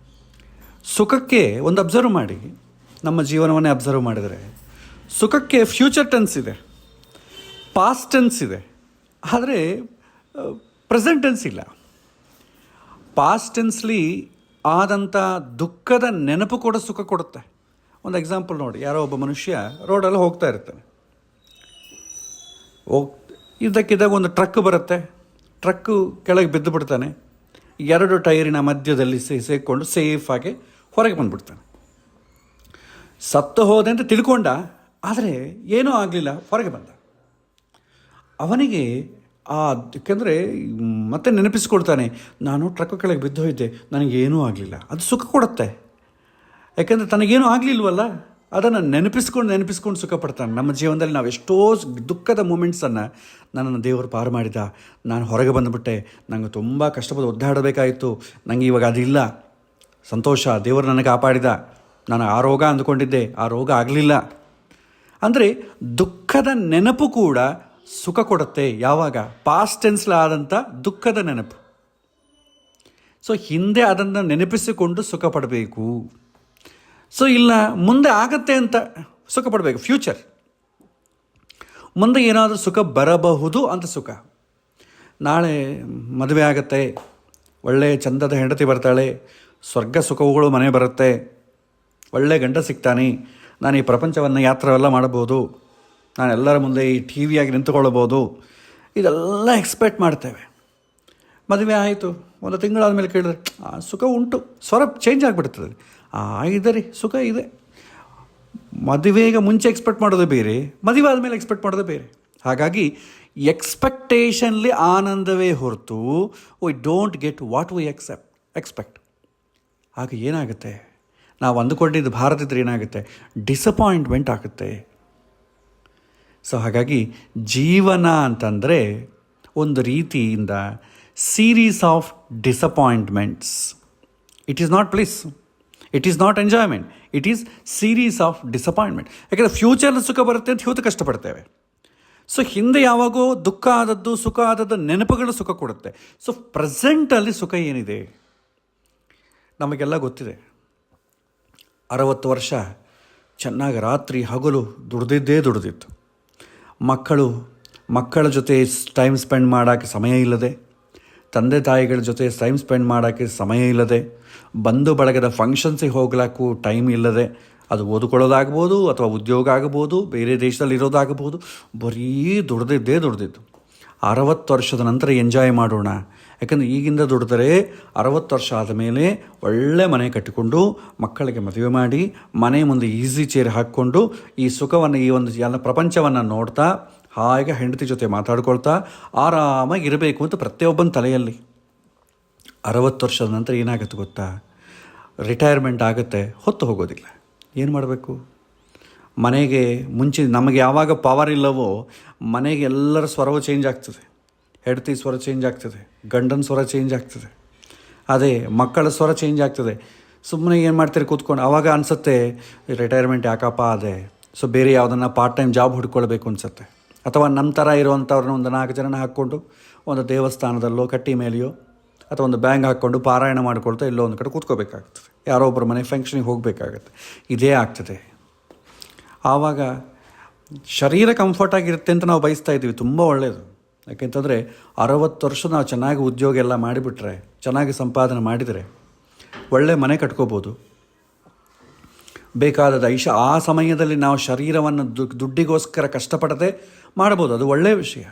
ಸುಖಕ್ಕೆ ಒಂದು ಅಬ್ಸರ್ವ್ ಮಾಡಿ, ನಮ್ಮ ಜೀವನವನ್ನೇ ಅಬ್ಸರ್ವ್ ಮಾಡಿದರೆ ಸುಖಕ್ಕೆ ಫ್ಯೂಚರ್ ಟೆನ್ಸ್ ಇದೆ, ಪಾಸ್ಟ್ ಟೆನ್ಸ್ ಇದೆ, ಆದರೆ ಪ್ರೆಸೆಂಟ್ ಟೆನ್ಸ್ ಇಲ್ಲ. ಪಾಸ್ಟ್ ಟೆನ್ಸ್ಲಿ ಆದಂಥ ದುಃಖದ ನೆನಪು ಕೂಡ ಸುಖ ಕೊಡುತ್ತೆ. ಒಂದು ಎಕ್ಸಾಂಪಲ್ ನೋಡಿ, ಯಾರೋ ಒಬ್ಬ ಮನುಷ್ಯ ರೋಡಲ್ಲಿ ಹೋಗ್ತಾ ಇರ್ತಾನೆ. ಇದ್ದಕ್ಕಿದ್ದಾಗ ಒಂದು ಟ್ರಕ್ ಬರುತ್ತೆ. ಟ್ರಕ್ಕು ಕೆಳಗೆ ಬಿದ್ದು ಬಿಡ್ತಾನೆ. 2 ಟೈರಿನ ಮಧ್ಯದಲ್ಲಿ ಸೇರಿಕೊಂಡು ಸೇಫಾಗಿ ಹೊರಗೆ ಬಂದುಬಿಡ್ತಾನೆ. ಸತ್ತು ಹೋದೆ ಅಂತ ತಿಳ್ಕೊಂಡ, ಆದರೆ ಏನೂ ಆಗಲಿಲ್ಲ, ಹೊರಗೆ ಬಂದ. ಅವನಿಗೆ ಯಾಕೆಂದರೆ ಮತ್ತೆ ನೆನಪಿಸ್ಕೊಳ್ತಾನೆ, ನಾನು ಟ್ರಕ್ ಕೆಳಗೆ ಬಿದ್ದು ಹೋಯಿದ್ದೆ, ನನಗೇನೂ ಆಗಲಿಲ್ಲ. ಅದು ಸುಖ ಕೊಡುತ್ತೆ. ಯಾಕೆಂದರೆ ತನಗೇನೂ ಆಗಲಿಲ್ವಲ್ಲ, ಅದನ್ನು ನೆನಪಿಸ್ಕೊಂಡು ಸುಖ ಪಡ್ತಾನೆ. ನಮ್ಮ ಜೀವನದಲ್ಲಿ ನಾವು ಎಷ್ಟೋ ದುಃಖದ ಮೂಮೆಂಟ್ಸನ್ನು, ನನ್ನನ್ನು ದೇವರು ಪಾರು ಮಾಡಿದ, ನಾನು ಹೊರಗೆ ಬಂದುಬಿಟ್ಟೆ, ನನಗೆ ತುಂಬ ಕಷ್ಟಪಟ್ಟು ಒದ್ದಾಡಬೇಕಾಯಿತು, ನನಗೆ ಇವಾಗ ಅದಿಲ್ಲ, ಸಂತೋಷ, ದೇವರು ನನಗೆ ಕಾಪಾಡಿದ, ನಾನು ಆ ರೋಗ ಅಂದ್ಕೊಂಡಿದ್ದೆ, ಆ ರೋಗ ಆಗಲಿಲ್ಲ. ಅಂದರೆ ದುಃಖದ ನೆನಪು ಕೂಡ ಸುಖ ಕೊಡುತ್ತೆ. ಯಾವಾಗ? ಪಾಸ್ಟ್ ಟೆನ್ಸ್ಲಾದಂಥ ದುಃಖದ ನೆನಪು. ಸೊ ಹಿಂದೆ ಅದನ್ನು ನೆನಪಿಸಿಕೊಂಡು ಸುಖ ಪಡಬೇಕು. ಸೊ ಇಲ್ಲ ಮುಂದೆ ಆಗತ್ತೆ ಅಂತ ಸುಖ ಪಡಬೇಕು. ಫ್ಯೂಚರ್, ಮುಂದೆ ಏನಾದರೂ ಸುಖ ಬರಬಹುದು ಅಂತ ಸುಖ. ನಾಳೆ ಮದುವೆ ಆಗತ್ತೆ, ಒಳ್ಳೆಯ ಚಂದದ ಹೆಂಡತಿ ಬರ್ತಾಳೆ, ಸ್ವರ್ಗ ಸುಖಗಳು ಮನೆ ಬರುತ್ತೆ, ಒಳ್ಳೆ ಗಂಡ ಸಿಗ್ತಾನೆ, ನಾನು ಈ ಪ್ರಪಂಚವನ್ನು ಯಾತ್ರೆಲ್ಲ ಮಾಡಬಹುದು, ನಾನು ಎಲ್ಲರ ಮುಂದೆ ಈ ಟಿ ವಿಯಾಗಿ ನಿಂತುಕೊಳ್ಳಬಹುದು, ಇದೆಲ್ಲ ಎಕ್ಸ್ಪೆಕ್ಟ್ ಮಾಡ್ತೇವೆ. ಮದುವೆ ಆಯಿತು, ಒಂದು ತಿಂಗಳಾದ ಮೇಲೆ ಕೇಳಿದ್ರೆ ಸುಖ ಉಂಟು, ಸ್ವರ ಚೇಂಜ್ ಆಗಿಬಿಡ್ತದೆ. ಇದೆ ರೀ, ಸುಖ ಇದೆ. ಮದುವೆಗೆ ಮುಂಚೆ ಎಕ್ಸ್ಪೆಕ್ಟ್ ಮಾಡೋದು ಬೇರೆ, ಮದುವೆ ಆದಮೇಲೆ ಎಕ್ಸ್ಪೆಕ್ಟ್ ಮಾಡೋದು ಬೇರೆ. ಹಾಗಾಗಿ ಎಕ್ಸ್ಪೆಕ್ಟೇಷನ್ಲಿ ಆನಂದವೇ ಹೊರತು we don't get what we expect. ಆಗ ಏನಾಗುತ್ತೆ, ನಾವು ಅಂದುಕೊಂಡಿದ್ದು ಭಾರತದಲ್ಲಿ ಏನಾಗುತ್ತೆ, ಡಿಸಪಾಯಿಂಟ್ಮೆಂಟ್ ಆಗುತ್ತೆ. ಸೊ ಹಾಗಾಗಿ ಜೀವನ ಅಂತಂದರೆ ಒಂದು ರೀತಿಯಿಂದ series of disappointments. It is not please, it is not enjoyment, it is series of disappointment. ಯಾಕೆಂದರೆ ಫ್ಯೂಚರ್ಲಿ ಸುಖ ಬರುತ್ತೆ ಅಂತ ಇವತ್ತು ಕಷ್ಟಪಡ್ತೇವೆ. ಸೊ ಹಿಂದೆ ಯಾವಾಗೋ ದುಃಖ ಆದದ್ದು, ಸುಖ ಆದದ್ದು ನೆನಪುಗಳು ಸುಖ ಕೊಡುತ್ತೆ. ಸೊ ಪ್ರೆಸೆಂಟಲ್ಲಿ ಸುಖ ಏನಿದೆ ನಮಗೆಲ್ಲ ಗೊತ್ತಿದೆ. 60 ವರ್ಷ ಚೆನ್ನಾಗಿ ರಾತ್ರಿ ಹಗಲು ದುಡಿದಿತ್ತು. ಮಕ್ಕಳ ಜೊತೆ ಟೈಮ್ ಸ್ಪೆಂಡ್ ಮಾಡೋಕ್ಕೆ ಸಮಯ ಇಲ್ಲದೆ, ತಂದೆ ತಾಯಿಗಳ ಜೊತೆ ಟೈಮ್ ಸ್ಪೆಂಡ್ ಮಾಡೋಕ್ಕೆ ಸಮಯ ಇಲ್ಲದೆ, ಬಂಧು ಬಳಗದ ಫಂಕ್ಷನ್ಸಿಗೆ ಹೋಗ್ಲಿಕ್ಕೂ ಟೈಮ್ ಇಲ್ಲದೆ, ಅದು ಓದ್ಕೊಳ್ಳೋದಾಗ್ಬೋದು ಅಥವಾ ಉದ್ಯೋಗ ಆಗ್ಬೋದು, ಬೇರೆ ದೇಶದಲ್ಲಿ ಇರೋದಾಗ್ಬೋದು, ಬರೀ ದುಡ್ದಿದ್ದು. 60 ವರ್ಷದ ನಂತರ ಎಂಜಾಯ್ ಮಾಡೋಣ. ಯಾಕಂದರೆ ಈಗಿಂದ ದುಡಿದ್ರೆ 60 ವರ್ಷ ಆದಮೇಲೆ ಒಳ್ಳೆ ಮನೆ ಕಟ್ಟಿಕೊಂಡು, ಮಕ್ಕಳಿಗೆ ಮದುವೆ ಮಾಡಿ, ಮನೆ ಮುಂದೆ ಈಸಿ ಚೇರ್ ಹಾಕ್ಕೊಂಡು, ಈ ಸುಖವನ್ನು, ಈ ಒಂದು ಎಲ್ಲ ಪ್ರಪಂಚವನ್ನು ನೋಡ್ತಾ, ಹಾಗೆ ಹೆಂಡತಿ ಜೊತೆ ಮಾತಾಡ್ಕೊಳ್ತಾ ಆರಾಮಾಗಿ ಇರಬೇಕು ಅಂತ ಪ್ರತಿಯೊಬ್ಬನ ತಲೆಯಲ್ಲಿ. 60 ವರ್ಷದ ನಂತರ ಏನಾಗುತ್ತೆ ಗೊತ್ತಾ, ರಿಟೈರ್ಮೆಂಟ್ ಆಗುತ್ತೆ, ಹೊತ್ತು ಹೋಗೋದಿಲ್ಲ. ಏನು ಮಾಡಬೇಕು? ಮನೆಗೆ ಮುಂಚೆ ನಮಗೆ ಯಾವಾಗ ಪವರ್ ಇಲ್ಲವೋ ಮನೆಗೆ ಎಲ್ಲರ ಸ್ವರವು ಚೇಂಜ್ ಆಗ್ತದೆ. ಹೆಂಡತಿ ಸ್ವರ ಚೇಂಜ್ ಆಗ್ತದೆ, ಗಂಡನ ಸ್ವರ ಚೇಂಜ್ ಆಗ್ತದೆ, ಅದೇ ಮಕ್ಕಳ ಸ್ವರ ಚೇಂಜ್ ಆಗ್ತದೆ. ಸುಮ್ಮನೆ ಏನು ಮಾಡ್ತೀರಿ ಕೂತ್ಕೊಂಡು, ಆವಾಗ ಅನಿಸುತ್ತೆ ರಿಟೈರ್ಮೆಂಟ್ ಯಾಕಪ್ಪ ಅದೇ, ಸೊ ಬೇರೆ ಯಾವುದನ್ನು ಪಾರ್ಟ್ ಟೈಮ್ ಜಾಬ್ ಹುಡ್ಕೊಳ್ಬೇಕು ಅನಿಸುತ್ತೆ. ಅಥವಾ ನಮ್ಮ ಥರ ಇರುವಂಥವ್ರನ್ನ ಒಂದು 4 ಜನ ಹಾಕ್ಕೊಂಡು ಒಂದು ದೇವಸ್ಥಾನದಲ್ಲೋ ಕಟ್ಟಿ ಮೇಲೆಯೋ ಅಥವಾ ಒಂದು ಬ್ಯಾಂಕ್ ಹಾಕ್ಕೊಂಡು ಪಾರಾಯಣ ಮಾಡ್ಕೊಳ್ತಾ ಎಲ್ಲೋ ಒಂದು ಕಡೆ ಕೂತ್ಕೋಬೇಕಾಗ್ತದೆ, ಯಾರೋ ಒಬ್ಬರ ಮನೆ ಫಂಕ್ಷನಿಗೆ ಹೋಗಬೇಕಾಗತ್ತೆ. ಇದೇ ಆಗ್ತದೆ. ಆವಾಗ ಶರೀರ ಕಂಫರ್ಟಾಗಿರುತ್ತೆ ಅಂತ ನಾವು ಬಯಸ್ತಾ ಇದ್ದೀವಿ, ತುಂಬ ಒಳ್ಳೆಯದು. ಯಾಕೆಂತಂದರೆ 60 ವರ್ಷ ನಾವು ಚೆನ್ನಾಗಿ ಉದ್ಯೋಗ ಎಲ್ಲ ಮಾಡಿಬಿಟ್ರೆ, ಚೆನ್ನಾಗಿ ಸಂಪಾದನೆ ಮಾಡಿದರೆ ಒಳ್ಳೆ ಮನೆ ಕಟ್ಕೋಬೋದು, ಬೇಕಾದ ಆ ಸಮಯದಲ್ಲಿ ನಾವು ಶರೀರವನ್ನು ದುಡ್ಡಿಗೋಸ್ಕರ ಕಷ್ಟಪಡದೆ ಮಾಡ್ಬೋದು, ಅದು ಒಳ್ಳೆಯ ವಿಷಯ.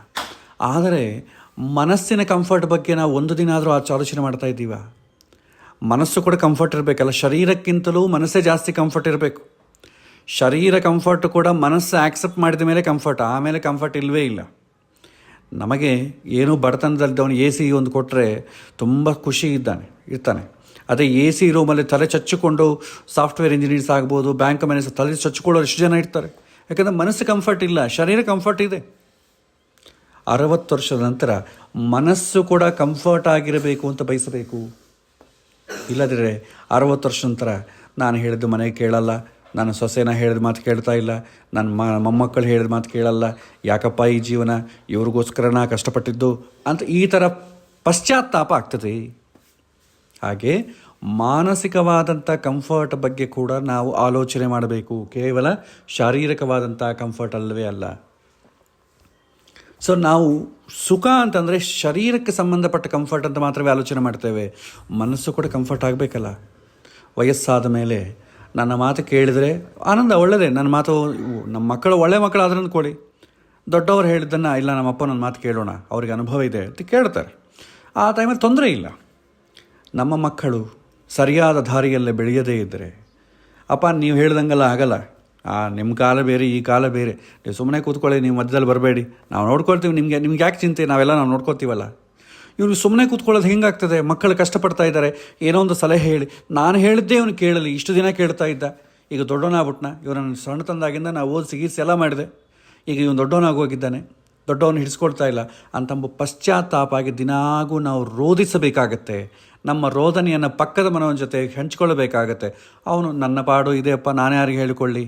ಆದರೆ ಮನಸ್ಸಿನ ಕಂಫರ್ಟ್ ಬಗ್ಗೆ ನಾವು ಒಂದು ದಿನ ಆದರೂ ಆಲೋಚನೆ ಮಾಡ್ತಾ ಇದ್ದೀವ? ಮನಸ್ಸು ಕೂಡ ಕಂಫರ್ಟ್ ಇರಬೇಕಲ್ಲ, ಶರೀರಕ್ಕಿಂತಲೂ ಮನಸ್ಸೇ ಜಾಸ್ತಿ ಕಂಫರ್ಟ್ ಇರಬೇಕು. ಶರೀರ ಕಂಫರ್ಟ್ ಕೂಡ ಮನಸ್ಸು ಆ್ಯಕ್ಸೆಪ್ಟ್ ಮಾಡಿದ ಮೇಲೆ ಕಂಫರ್ಟ್, ಆಮೇಲೆ ಕಂಫರ್ಟ್ ಇಲ್ಲವೇ ಇಲ್ಲ. ನಮಗೆ ಏನೂ ಬಡತನದಲ್ಲಿದ್ದವನು AC ಒಂದು ಕೊಟ್ಟರೆ ತುಂಬ ಖುಷಿ ಇರ್ತಾನೆ. ಅದೇ AC ರೂಮಲ್ಲಿ ತಲೆ ಚಚ್ಚಿಕೊಂಡು ಸಾಫ್ಟ್ವೇರ್ ಇಂಜಿನಿಯರ್ಸ್ ಆಗ್ಬೋದು, ಬ್ಯಾಂಕ್ ಮ್ಯಾನೇಜರ್ ತಲೆ ಚಚ್ಚಿಕೊಳ್ಳೋರು ಎಷ್ಟು ಜನ ಇರ್ತಾರೆ. ಯಾಕಂದರೆ ಮನಸ್ಸು ಕಂಫರ್ಟ್ ಇಲ್ಲ, ಶರೀರ ಕಂಫರ್ಟ್ ಇದೆ. 60 ವರ್ಷದ ನಂತರ ಮನಸ್ಸು ಕೂಡ ಕಂಫರ್ಟ್ ಆಗಿರಬೇಕು ಅಂತ ಬಯಸಬೇಕು. ಇಲ್ಲದಿದ್ದರೆ 60 ವರ್ಷದ ನಂತರ ನಾನು ಹೇಳಿದ್ದು ಮನೆಗೆ ಕೇಳಲ್ಲ, ನನ್ನ ಸೊಸೆನ ಹೇಳಿದ ಮಾತು ಕೇಳ್ತಾ ಇಲ್ಲ, ನನ್ನ ಮೊಮ್ಮಕ್ಕಳು ಹೇಳಿದ ಮಾತು ಕೇಳಲ್ಲ, ಯಾಕಪ್ಪ ಈ ಜೀವನ, ಇವ್ರಿಗೋಸ್ಕರ ನಾ ಕಷ್ಟಪಟ್ಟಿದ್ದು ಅಂತ ಈ ಥರ ಪಶ್ಚಾತ್ತಾಪ ಆಗ್ತದೆ. ಹಾಗೆ ಮಾನಸಿಕವಾದಂಥ ಕಂಫರ್ಟ್ ಬಗ್ಗೆ ಕೂಡ ನಾವು ಆಲೋಚನೆ ಮಾಡಬೇಕು, ಕೇವಲ ಶಾರೀರಿಕವಾದಂಥ ಕಂಫರ್ಟ್ ಅಲ್ಲವೇ ಅಲ್ಲ. ಸೊ ನಾವು ಸುಖ ಅಂತಂದರೆ ಶರೀರಕ್ಕೆ ಸಂಬಂಧಪಟ್ಟ ಕಂಫರ್ಟ್ ಅಂತ ಮಾತ್ರವೇ ಆಲೋಚನೆ ಮಾಡ್ತೇವೆ. ಮನಸ್ಸು ಕೂಡ ಕಂಫರ್ಟ್ ಆಗಬೇಕಲ್ಲ. ವಯಸ್ಸಾದ ಮೇಲೆ ನನ್ನ ಮಾತು ಕೇಳಿದರೆ ಆನಂದ, ಒಳ್ಳೆಯದೇ. ನಮ್ಮ ಮಕ್ಕಳು ಒಳ್ಳೆಯ ಮಕ್ಕಳು ಆದ್ರೆ ಅಂದ್ಕೊಳ್ಳಿ, ದೊಡ್ಡವರು ಹೇಳಿದ್ದನ್ನು ಇಲ್ಲ ನಮ್ಮಪ್ಪ ನನ್ನ ಮಾತು ಕೇಳೋಣ, ಅವ್ರಿಗೆ ಅನುಭವ ಇದೆ ಅಂತ ಕೇಳ್ತಾರೆ. ಆ ಟೈಮಲ್ಲಿ ತೊಂದರೆ ಇಲ್ಲ. ನಮ್ಮ ಮಕ್ಕಳು ಸರಿಯಾದ ದಾರಿಯಲ್ಲೇ ಬೆಳೆಯದೇ ಇದ್ದರೆ, ಅಪ್ಪ ನೀವು ಹೇಳ್ದಂಗೆಲ್ಲ ಆಗಲ್ಲ, ನಿಮ್ಮ ಕಾಲ ಬೇರೆ ಈ ಕಾಲ ಬೇರೆ, ನೀವು ಸುಮ್ಮನೆ ಕೂತ್ಕೊಳ್ಳಿ, ನೀವು ಮಧ್ಯದಲ್ಲಿ ಬರಬೇಡಿ, ನಾವು ನೋಡ್ಕೊಳ್ತೀವಿ, ನಿಮ್ಗೆ ಯಾಕೆ ಚಿಂತೆ, ನಾವು ನೋಡ್ಕೊತೀವಲ್ಲ. ಇವ್ರಿಗೆ ಸುಮ್ಮನೆ ಕೂತ್ಕೊಳ್ಳೋದು ಹೆಂಗಾಗ್ತದೆ? ಮಕ್ಕಳು ಕಷ್ಟಪಡ್ತಾ ಇದ್ದಾರೆ, ಏನೋ ಒಂದು ಸಲಹೆ ಹೇಳಿ, ನಾನು ಹೇಳಿದ್ದೇ ಇವನು ಕೇಳಲಿ, ಇಷ್ಟು ದಿನ ಕೇಳ್ತಾ ಇದ್ದ, ಈಗ ದೊಡ್ಡವನಾಗ್ಬಿಟ್ನ, ಇವನನ್ನು ಸಣ್ಣ ತಂದಾಗಿಂದ ನಾವು ಓದಿಸಿ ಗೀರಿಸಿ ಎಲ್ಲ ಮಾಡಿದೆ, ಈಗ ಇವನು ದೊಡ್ಡವನಾಗೋಗಿದ್ದಾನೆ, ದೊಡ್ಡವನು ಹಿಡಿಸ್ಕೊಳ್ತಾ ಇಲ್ಲ ಅಂತಂಬ ಪಶ್ಚಾತ್ತಾಪ ಆಗಿ ದಿನಾಗೂ ನಾವು ರೋಧಿಸಬೇಕಾಗತ್ತೆ. ನಮ್ಮ ರೋದನೆಯನ್ನು ಪಕ್ಕದ ಮನವನ ಜೊತೆ ಹಂಚ್ಕೊಳ್ಬೇಕಾಗತ್ತೆ. ಅವನು ನನ್ನ ಪಾಡು ಇದೆಯಪ್ಪ, ನಾನು ಯಾರಿಗೆ ಹೇಳಿಕೊಳ್ಳಿ,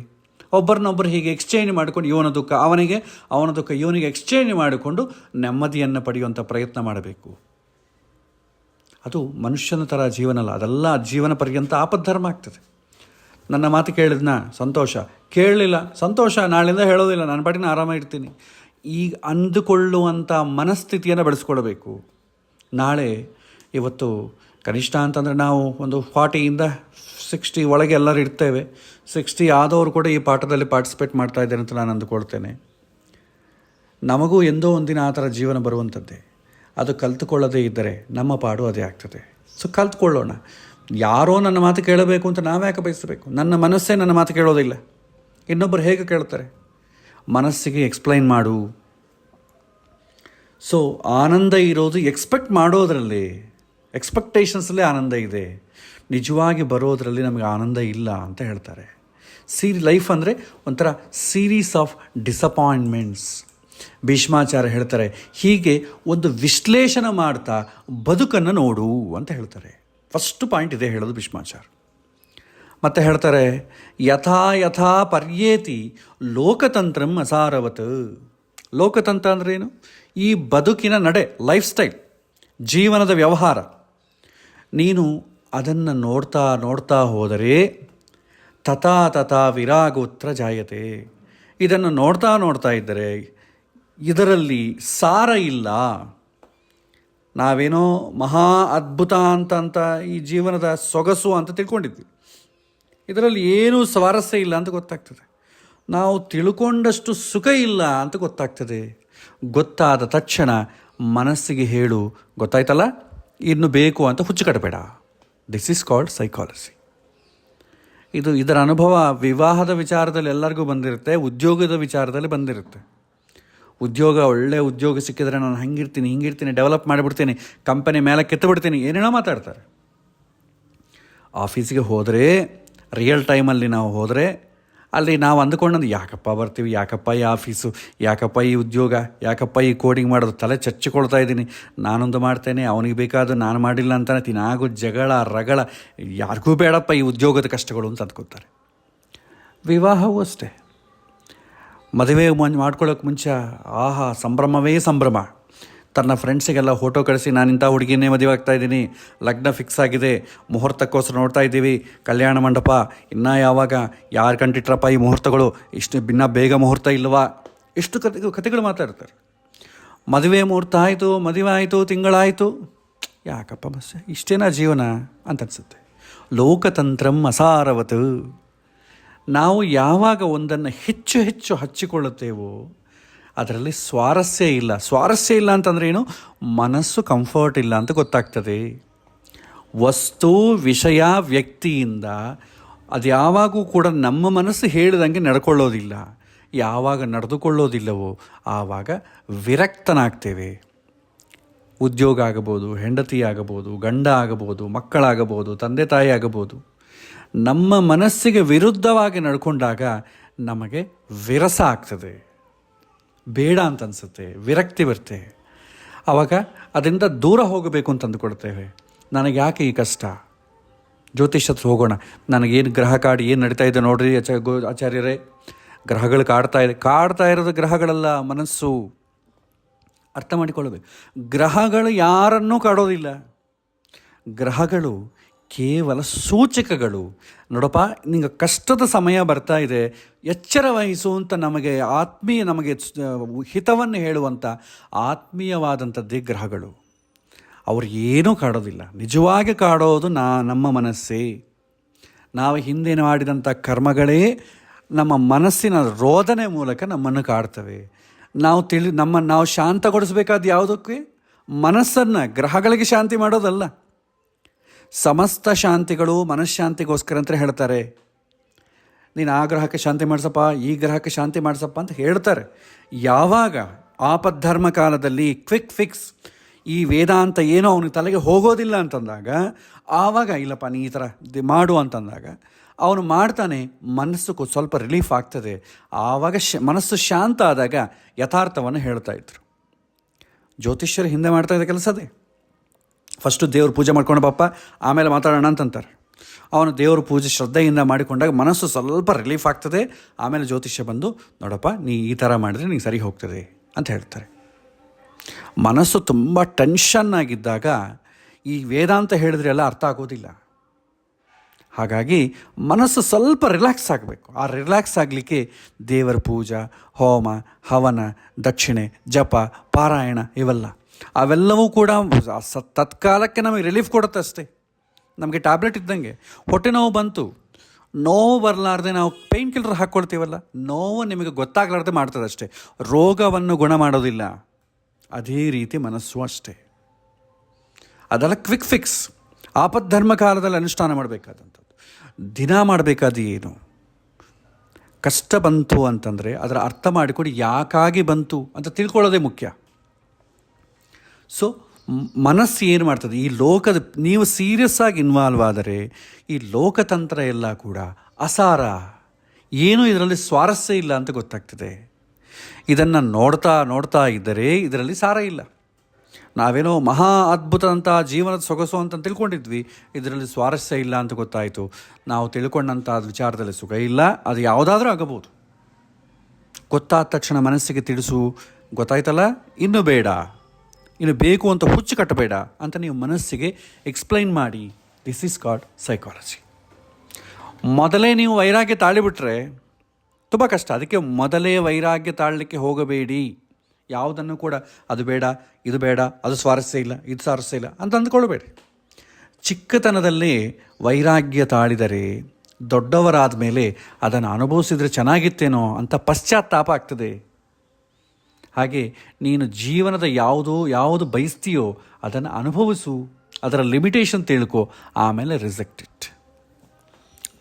ಒಬ್ಬರನ್ನೊಬ್ಬರು ಹೀಗೆ ಎಕ್ಸ್ಚೇಂಜ್ ಮಾಡಿಕೊಂಡು ಇವನ ದುಃಖ ಅವನಿಗೆ, ಅವನ ದುಃಖ ಇವನಿಗೆ ಎಕ್ಸ್ಚೇಂಜ್ ಮಾಡಿಕೊಂಡು ನೆಮ್ಮದಿಯನ್ನು ಪಡೆಯುವಂಥ ಪ್ರಯತ್ನ ಮಾಡಬೇಕು. ಅದು ಮನುಷ್ಯನ ಥರ ಜೀವನ ಅಲ್ಲ, ಅದೆಲ್ಲ ಜೀವನ ಪರ್ಯಂತ ಆಪದ್ಧರ್ಮ ಆಗ್ತದೆ. ನನ್ನ ಮಾತು ಕೇಳಿದ್ನ ಸಂತೋಷ, ಕೇಳಲಿಲ್ಲ ಸಂತೋಷ, ನಾಳಿಂದ ಹೇಳೋದಿಲ್ಲ, ನನ್ನ ಪಾಟಿನ ಆರಾಮಾಗಿರ್ತೀನಿ, ಈಗ ಅಂದುಕೊಳ್ಳುವಂಥ ಮನಸ್ಥಿತಿಯನ್ನು ಬೆಳೆಸ್ಕೊಳ್ಬೇಕು. ನಾಳೆ ಇವತ್ತು ಕನಿಷ್ಠ ಅಂತಂದರೆ ನಾವು ಒಂದು 40ಇಂದ 60 ಒಳಗೆ ಎಲ್ಲರೂ ಇರ್ತೇವೆ. 60 ಆದವರು ಕೂಡ ಈ ಪಾಠದಲ್ಲಿ ಪಾರ್ಟಿಸಿಪೇಟ್ ಮಾಡ್ತಾ ಇದ್ದೇನೆ ಅಂತ ನಾನು ಅಂದುಕೊಳ್ತೇನೆ. ನಮಗೂ ಎಂದೋ ಒಂದಿನ ಆ ಥರ ಜೀವನ ಬರುವಂಥದ್ದೇ. ಅದು ಕಲ್ತುಕೊಳ್ಳದೇ ಇದ್ದರೆ ನಮ್ಮ ಪಾಡು ಅದೇ ಆಗ್ತದೆ. ಸೊ ಕಲ್ತ್ಕೊಳ್ಳೋಣ. ಯಾರೋ ನನ್ನ ಮಾತು ಕೇಳಬೇಕು ಅಂತ ನಾವ್ಯಾಕೆ ಬಯಸಬೇಕು? ನನ್ನ ಮನಸ್ಸೇ ನನ್ನ ಮಾತು ಕೇಳೋದಿಲ್ಲ, ಇನ್ನೊಬ್ಬರು ಹೇಗೆ ಕೇಳ್ತಾರೆ? ಮನಸ್ಸಿಗೆ ಎಕ್ಸ್ಪ್ಲೈನ್ ಮಾಡು. ಸೊ ಆನಂದ ಇರೋದು ಎಕ್ಸ್ಪೆಕ್ಟ್ ಮಾಡೋದರಲ್ಲಿ, ಎಕ್ಸ್ಪೆಕ್ಟೇಷನ್ಸಲ್ಲೇ ಆನಂದ ಇದೆ. ನಿಜವಾಗಿ ಬರೋದರಲ್ಲಿ ನಮಗೆ ಆನಂದ ಇಲ್ಲ ಅಂತ ಹೇಳ್ತಾರೆ. ಲೈಫ್ ಅಂದರೆ ಒಂಥರ ಸೀರೀಸ್ ಆಫ್ ಡಿಸಪಾಯಿಂಟ್ಮೆಂಟ್ಸ್. ಭೀಷ್ಮಾಚಾರ್ಯ ಹೇಳ್ತಾರೆ, ಹೀಗೆ ಒಂದು ವಿಶ್ಲೇಷಣೆ ಮಾಡ್ತಾ ಬದುಕನ್ನು ನೋಡು ಅಂತ ಹೇಳ್ತಾರೆ. ಫಸ್ಟ್ ಪಾಯಿಂಟ್ ಇದೆ ಹೇಳೋದು ಭೀಷ್ಮಾಚಾರ್ಯ. ಮತ್ತು ಹೇಳ್ತಾರೆ, ಯಥಾ ಯಥಾ ಪರ್ಯೇತಿ ಲೋಕತಂತ್ರಂ ಅಸಾರವತ್. ಲೋಕತಂತ್ರ ಅಂದ್ರೆ ಏನು? ಈ ಬದುಕಿನ ನಡೆ, ಲೈಫ್ ಸ್ಟೈಲ್, ಜೀವನದ ವ್ಯವಹಾರ. ನೀನು ಅದನ್ನು ನೋಡ್ತಾ ನೋಡ್ತಾ ಹೋದರೆ ತಥಾ ತಥಾ ವಿರಾಗೋತ್ರ ಜಾಯತೆ. ಇದನ್ನು ನೋಡ್ತಾ ನೋಡ್ತಾ ಇದ್ದರೆ ಇದರಲ್ಲಿ ಸಾರ ಇಲ್ಲ. ನಾವೇನೋ ಮಹಾ ಅದ್ಭುತ ಅಂತ ಈ ಜೀವನದ ಸೊಗಸು ಅಂತ ತಿಳ್ಕೊಂಡಿದ್ವಿ. ಇದರಲ್ಲಿ ಏನೂ ಸ್ವಾರಸ್ಯ ಇಲ್ಲ ಅಂತ ಗೊತ್ತಾಗ್ತದೆ. ನಾವು ತಿಳ್ಕೊಂಡಷ್ಟು ಸುಖ ಇಲ್ಲ ಅಂತ ಗೊತ್ತಾಗ್ತದೆ. ಗೊತ್ತಾದ ತಕ್ಷಣ ಮನಸ್ಸಿಗೆ ಹೇಳು, ಗೊತ್ತಾಯ್ತಲ್ಲ, ಇನ್ನು ಬೇಕು ಅಂತ ಹುಚ್ಚುಕಟ್ಟಬೇಡ. This is called psychology. ಇದರ ಅನುಭವ ವಿವಾಹದ ವಿಚಾರದಲ್ಲಿ ಎಲ್ಲರಿಗೂ ಬಂದಿರುತ್ತೆ, ಉದ್ಯೋಗದ ವಿಚಾರದಲ್ಲಿ ಬಂದಿರುತ್ತೆ. ಉದ್ಯೋಗ, ಒಳ್ಳೆಯ ಉದ್ಯೋಗ ಸಿಕ್ಕಿದ್ರೆ ನಾನು ಹಿಂಗಿರ್ತೀನಿ, ಡೆವಲಪ್ ಮಾಡಿಬಿಡ್ತೀನಿ, ಕಂಪನಿ ಮೇಲೆ ಕೆತ್ತಬಿಡ್ತೀನಿ, ಏನೇನೋ ಮಾತಾಡ್ತಾರೆ. ಆಫೀಸಿಗೆ ಹೋದರೆ, ರಿಯಲ್ ಟೈಮಲ್ಲಿ ನಾವು ಹೋದರೆ, ಅಲ್ಲಿ ನಾವು ಅಂದ್ಕೊಂಡಂದು ಯಾಕಪ್ಪ ಬರ್ತೀವಿ, ಯಾಕಪ್ಪ ಈ ಆಫೀಸು, ಯಾಕಪ್ಪ ಈ ಉದ್ಯೋಗ, ಯಾಕಪ್ಪ ಈ ಕೋಡಿಂಗ್ ಮಾಡೋದು, ತಲೆ ಚಚ್ಚಿಕೊಳ್ತಾ ಇದ್ದೀನಿ, ನಾನೊಂದು ಮಾಡ್ತೇನೆ, ಅವನಿಗೆ ಬೇಕಾದ ನಾನು ಮಾಡಿಲ್ಲ ಅಂತಾನೆ ತಿನ್ನಾಗೋ ಜಗಳ ರಗಳ, ಯಾರಿಗೂ ಬೇಡಪ್ಪ ಈ ಉದ್ಯೋಗದ ಕಷ್ಟಗಳು ಅಂತ ಅಂದ್ಕೋತಾರೆ. ವಿವಾಹವೂ ಅಷ್ಟೇ. ಮದುವೆ ಮಾಡ್ಕೊಳ್ಳೋಕೆ ಮುಂಚೆ ಆಹಾ ಸಂಭ್ರಮವೇ ಸಂಭ್ರಮ. ತನ್ನ ಫ್ರೆಂಡ್ಸಿಗೆಲ್ಲ ಫೋಟೋ ಕಳಿಸಿ, ನಾನಿಂಥ ಹುಡುಗಿನೇ ಮದುವೆ ಆಗ್ತಾಯಿದ್ದೀನಿ, ಲಗ್ನ ಫಿಕ್ಸ್ ಆಗಿದೆ, ಮುಹೂರ್ತಕ್ಕೋಸ್ಕರ ನೋಡ್ತಾ ಇದ್ದೀವಿ, ಕಲ್ಯಾಣ ಮಂಟಪ ಇನ್ನೂ ಯಾವಾಗ, ಯಾರು ಕಂಡಿಟ್ರಪ್ಪ ಈ ಮುಹೂರ್ತಗಳು, ಇಷ್ಟು ಇನ್ನೂ ಬೇಗ ಮುಹೂರ್ತ ಇಲ್ವಾ, ಇಷ್ಟು ಕತೆಗಳು ಮಾತಾಡ್ತಾರೆ. ಮದುವೆ ಮುಹೂರ್ತ ಆಯಿತು, ಮದುವೆ ಆಯಿತು, ತಿಂಗಳಾಯಿತು, ಯಾಕಪ್ಪ ಬಸ್ ಇಷ್ಟೇನಾ ಜೀವನ ಅಂತ ಅನಿಸುತ್ತೆ. ಲೋಕತಂತ್ರಂ ಅಸಾರವತ್. ನಾವು ಯಾವಾಗ ಒಂದನ್ನು ಹೆಚ್ಚು ಹೆಚ್ಚು ಹಚ್ಚಿಕೊಳ್ಳುತ್ತೇವೋ ಅದರಲ್ಲಿ ಸ್ವಾರಸ್ಯ ಇಲ್ಲ ಅಂತಂದ್ರೆ ಏನು? ಮನಸ್ಸು ಕಂಫರ್ಟ್ ಇಲ್ಲ ಅಂತ ಗೊತ್ತಾಗ್ತದೆ. ವಸ್ತು, ವಿಷಯ, ವ್ಯಕ್ತಿಯಿಂದ ಅದು ಯಾವಾಗೂ ಕೂಡ ನಮ್ಮ ಮನಸ್ಸು ಹೇಳಿದಂಗೆ ನಡ್ಕೊಳ್ಳೋದಿಲ್ಲ. ಯಾವಾಗ ನಡೆದುಕೊಳ್ಳೋದಿಲ್ಲವೋ ಆವಾಗ ವಿರಕ್ತನಾಗ್ತೇವೆ. ಉದ್ಯೋಗ ಆಗಬಹುದು, ಹೆಂಡತಿ ಆಗಬಹುದು, ಗಂಡ ಆಗಬಹುದು, ಮಕ್ಕಳಾಗಬಹುದು, ತಂದೆ ತಾಯಿ ಆಗಬಹುದು. ನಮ್ಮ ಮನಸ್ಸಿಗೆ ವಿರುದ್ಧವಾಗಿ ನಡ್ಕೊಂಡಾಗ ನಮಗೆ ವಿರಸ ಆಗ್ತದೆ, ಬೇಡ ಅಂತ ಅನಿಸುತ್ತೆ, ವಿರಕ್ತಿ ಬರುತ್ತೆ. ಆವಾಗ ಅದರಿಂದ ದೂರ ಹೋಗಬೇಕು ಅಂತ ಅಂದುಕೊಳ್ತೇವೆ. ನನಗೆ ಯಾಕೆ ಈ ಕಷ್ಟ, ಜ್ಯೋತಿಷ್ ಹತ್ರ ಹೋಗೋಣ, ನನಗೇನು ಗ್ರಹ ಕಾಡಿ ಏನು ನಡೀತಾ ಇದೆ ನೋಡ್ರಿ ಆಚಾರ್ಯರೇ, ಗ್ರಹಗಳು ಕಾಡ್ತಾ ಇರೋದು ಗ್ರಹಗಳಲ್ಲ, ಮನಸ್ಸು. ಅರ್ಥ ಮಾಡಿಕೊಳ್ಳಬೇಕು. ಗ್ರಹಗಳು ಯಾರನ್ನೂ ಕಾಡೋದಿಲ್ಲ. ಗ್ರಹಗಳು ಕೇವಲ ಸೂಚಕಗಳು. ನೋಡಪ್ಪ, ನಿಂಗೆ ಕಷ್ಟದ ಸಮಯ ಬರ್ತಾ ಇದೆ, ಎಚ್ಚರ ವಹಿಸು ಅಂತ ನಮಗೆ ಹಿತವನ್ನು ಹೇಳುವಂಥ ಆತ್ಮೀಯವಾದಂಥದ್ದೇ ಗ್ರಹಗಳು. ಅವ್ರು ಏನೂ ಕಾಡೋದಿಲ್ಲ. ನಿಜವಾಗಿ ಕಾಡೋದು ನಮ್ಮ ಮನಸ್ಸೇ. ನಾವು ಹಿಂದೆ ಮಾಡಿದಂಥ ಕರ್ಮಗಳೇ ನಮ್ಮ ಮನಸ್ಸಿನ ರೋದನೆ ಮೂಲಕ ನಮ್ಮನ್ನು ಕಾಡ್ತವೆ. ನಾವು ಶಾಂತಗೊಳಿಸಬೇಕಾದ ಯಾವುದಕ್ಕೆ? ಮನಸ್ಸನ್ನು. ಗ್ರಹಗಳಿಗೆ ಶಾಂತಿ ಮಾಡೋದಲ್ಲ. ಸಮಸ್ತ ಶಾಂತಿಗಳು ಮನಃಶಾಂತಿಗೋಸ್ಕರ ಅಂತ ಹೇಳ್ತಾರೆ. ನೀನು ಆ ಗ್ರಹಕ್ಕೆ ಶಾಂತಿ ಮಾಡಿಸಪ್ಪ, ಈ ಗ್ರಹಕ್ಕೆ ಶಾಂತಿ ಮಾಡಿಸಪ್ಪ ಅಂತ ಹೇಳ್ತಾರೆ. ಯಾವಾಗ ಆಪದ್ಧರ್ಮ ಕಾಲದಲ್ಲಿ ಕ್ವಿಕ್ ಫಿಕ್ಸ್, ಈ ವೇದಾಂತ ಏನೋ ಅವನಿಗೆ ತಲೆಗೆ ಹೋಗೋದಿಲ್ಲ ಅಂತಂದಾಗ, ಆವಾಗ ಇಲ್ಲಪ್ಪ ನೀ ಈ ಥರ ಮಾಡು ಅಂತಂದಾಗ ಅವನು ಮಾಡ್ತಾನೆ. ಮನಸ್ಸು ಸ್ವಲ್ಪ ರಿಲೀಫ್ ಆಗ್ತದೆ. ಆವಾಗ ಮನಸ್ಸು ಶಾಂತ ಆದಾಗ ಯಥಾರ್ಥವನ್ನು ಹೇಳ್ತಾ ಇದ್ರು. ಜ್ಯೋತಿಷ್ಯರು ಹಿಂದೆ ಮಾಡ್ತಾ ಇದ್ದ ಕೆಲಸದೇ. ಫಸ್ಟು ದೇವ್ರ ಪೂಜೆ ಮಾಡ್ಕೊಂಡು ಪಾಪ, ಆಮೇಲೆ ಮಾತಾಡೋಣ ಅಂತಂತಾರೆ. ಅವನು ದೇವ್ರ ಪೂಜೆ ಶ್ರದ್ಧೆಯಿಂದ ಮಾಡಿಕೊಂಡಾಗ ಮನಸ್ಸು ಸ್ವಲ್ಪ ರಿಲೀಫ್ ಆಗ್ತದೆ. ಆಮೇಲೆ ಜ್ಯೋತಿಷ್ಯ ಬಂದು, ನೋಡಪ್ಪ ನೀ ಈ ಥರ ಮಾಡಿದ್ರೆ ನೀನು ಸರಿ ಹೋಗ್ತದೆ ಅಂತ ಹೇಳ್ತಾರೆ. ಮನಸ್ಸು ತುಂಬ ಟೆನ್ಷನ್ ಆಗಿದ್ದಾಗ ಈ ವೇದಾಂತ ಹೇಳಿದ್ರೆ ಎಲ್ಲ ಅರ್ಥ ಆಗೋದಿಲ್ಲ. ಹಾಗಾಗಿ ಮನಸ್ಸು ಸ್ವಲ್ಪ ರಿಲ್ಯಾಕ್ಸ್ ಆಗಬೇಕು. ಆ ರಿಲ್ಯಾಕ್ಸ್ ಆಗಲಿಕ್ಕೆ ದೇವರ ಪೂಜಾ, ಹೋಮ, ಹವನ, ದಕ್ಷಿಣೆ, ಜಪ, ಪಾರಾಯಣ ಅವೆಲ್ಲವೂ ಕೂಡ ತತ್ಕಾಲಕ್ಕೆ ನಮಗೆ ರಿಲೀಫ್ ಕೊಡುತ್ತೆ ಅಷ್ಟೇ. ನಮಗೆ ಟ್ಯಾಬ್ಲೆಟ್ ಇದ್ದಂಗೆ. ಹೊಟ್ಟೆ ನೋವು ಬಂತು, ನೋವು ಬರಲಾರ್ದೆ ನಾವು ಪೇಯ್ನ್ ಕಿಲ್ಲರ್ ಹಾಕ್ಕೊಳ್ತೀವಲ್ಲ, ನೋವು ನಿಮಗೆ ಗೊತ್ತಾಗಲಾರ್ದೆ ಮಾಡ್ತದೆ ಅಷ್ಟೇ, ರೋಗವನ್ನು ಗುಣ ಮಾಡೋದಿಲ್ಲ. ಅದೇ ರೀತಿ ಮನಸ್ಸು ಅಷ್ಟೇ. ಅದೆಲ್ಲ ಕ್ವಿಕ್ ಫಿಕ್ಸ್, ಆಪದ್ಧರ್ಮ ಕಾಲದಲ್ಲಿ ಅನುಷ್ಠಾನ ಮಾಡಬೇಕಾದಂಥದ್ದು. ದಿನ ಮಾಡಬೇಕಾದ ಏನು? ಕಷ್ಟ ಬಂತು ಅಂತಂದರೆ ಅದರ ಅರ್ಥ ಮಾಡಿಕೊಂಡು ಯಾಕಾಗಿ ಬಂತು ಅಂತ ತಿಳ್ಕೊಳ್ಳೋದೇ ಮುಖ್ಯ. ಸೊ ಮನಸ್ಸು ಏನು ಮಾಡ್ತದೆ, ಈ ಲೋಕದ ನೀವು ಸೀರಿಯಸ್ ಆಗಿ ಇನ್ವಾಲ್ವ್ ಆದರೆ ಈ ಲೋಕತಂತ್ರ ಎಲ್ಲ ಕೂಡ ಅಸಾರ, ಏನೂ ಇದರಲ್ಲಿ ಸ್ವಾರಸ್ಯ ಇಲ್ಲ ಅಂತ ಗೊತ್ತಾಗ್ತದೆ. ಇದನ್ನು ನೋಡ್ತಾ ಇದ್ದರೆ ಇದರಲ್ಲಿ ಸಾರ ಇಲ್ಲ. ನಾವೇನೋ ಮಹಾ ಅದ್ಭುತದಂಥ ಜೀವನದ ಸೊಗಸು ಅಂತ ತಿಳ್ಕೊಂಡಿದ್ವಿ, ಇದರಲ್ಲಿ ಸ್ವಾರಸ್ಯ ಇಲ್ಲ ಅಂತ ಗೊತ್ತಾಯಿತು. ನಾವು ತಿಳ್ಕೊಂಡಂಥ ವಿಚಾರದಲ್ಲಿ ಸುಖ ಇಲ್ಲ. ಅದು ಯಾವುದಾದ್ರೂ ಆಗಬಹುದು. ಗೊತ್ತಾದ ತಕ್ಷಣ ಮನಸ್ಸಿಗೆ ತಿಳಿಸು, ಗೊತ್ತಾಯ್ತಲ್ಲ, ಇನ್ನು ಬೇಡ, ಇನ್ನು ಬೇಕು ಅಂತ ಹುಚ್ಚು ಕಟ್ಟಬೇಡ ಅಂತ ನೀವು ಮನಸ್ಸಿಗೆ ಎಕ್ಸ್ಪ್ಲೈನ್ ಮಾಡಿ. This is called psychology. ಮೊದಲೇ ನೀವು ವೈರಾಗ್ಯ ತಾಳಿಬಿಟ್ರೆ ತುಂಬ ಕಷ್ಟ. ಅದಕ್ಕೆ ಮೊದಲೇ ವೈರಾಗ್ಯ ತಾಳಲಿಕ್ಕೆ ಹೋಗಬೇಡಿ. ಯಾವುದನ್ನು ಕೂಡ ಅದು ಬೇಡ, ಇದು ಬೇಡ, ಅದು ಸ್ವಾರಸ್ಯ ಇಲ್ಲ, ಇದು ಸ್ವಾರಸ್ಯ ಇಲ್ಲ ಅಂತ ಅಂದ್ಕೊಳ್ಬೇಡಿ. ಚಿಕ್ಕತನದಲ್ಲಿ ವೈರಾಗ್ಯ ತಾಳಿದರೆ ದೊಡ್ಡವರಾದ ಮೇಲೆ ಅದನ್ನು ಅನುಭವಿಸಿದರೆ ಚೆನ್ನಾಗಿತ್ತೇನೋ ಅಂತ ಪಶ್ಚಾತ್ತಾಪ ಆಗ್ತದೆ. ಹಾಗೆ ನೀನು ಜೀವನದ ಯಾವುದು ಬಯಸ್ತೀಯೋ ಅದನ್ನು ಅನುಭವಿಸು, ಅದರ ಲಿಮಿಟೇಷನ್ ತಿಳ್ಕೊ, ಆಮೇಲೆ ರಿಜೆಕ್ಟ್ ಇಟ್.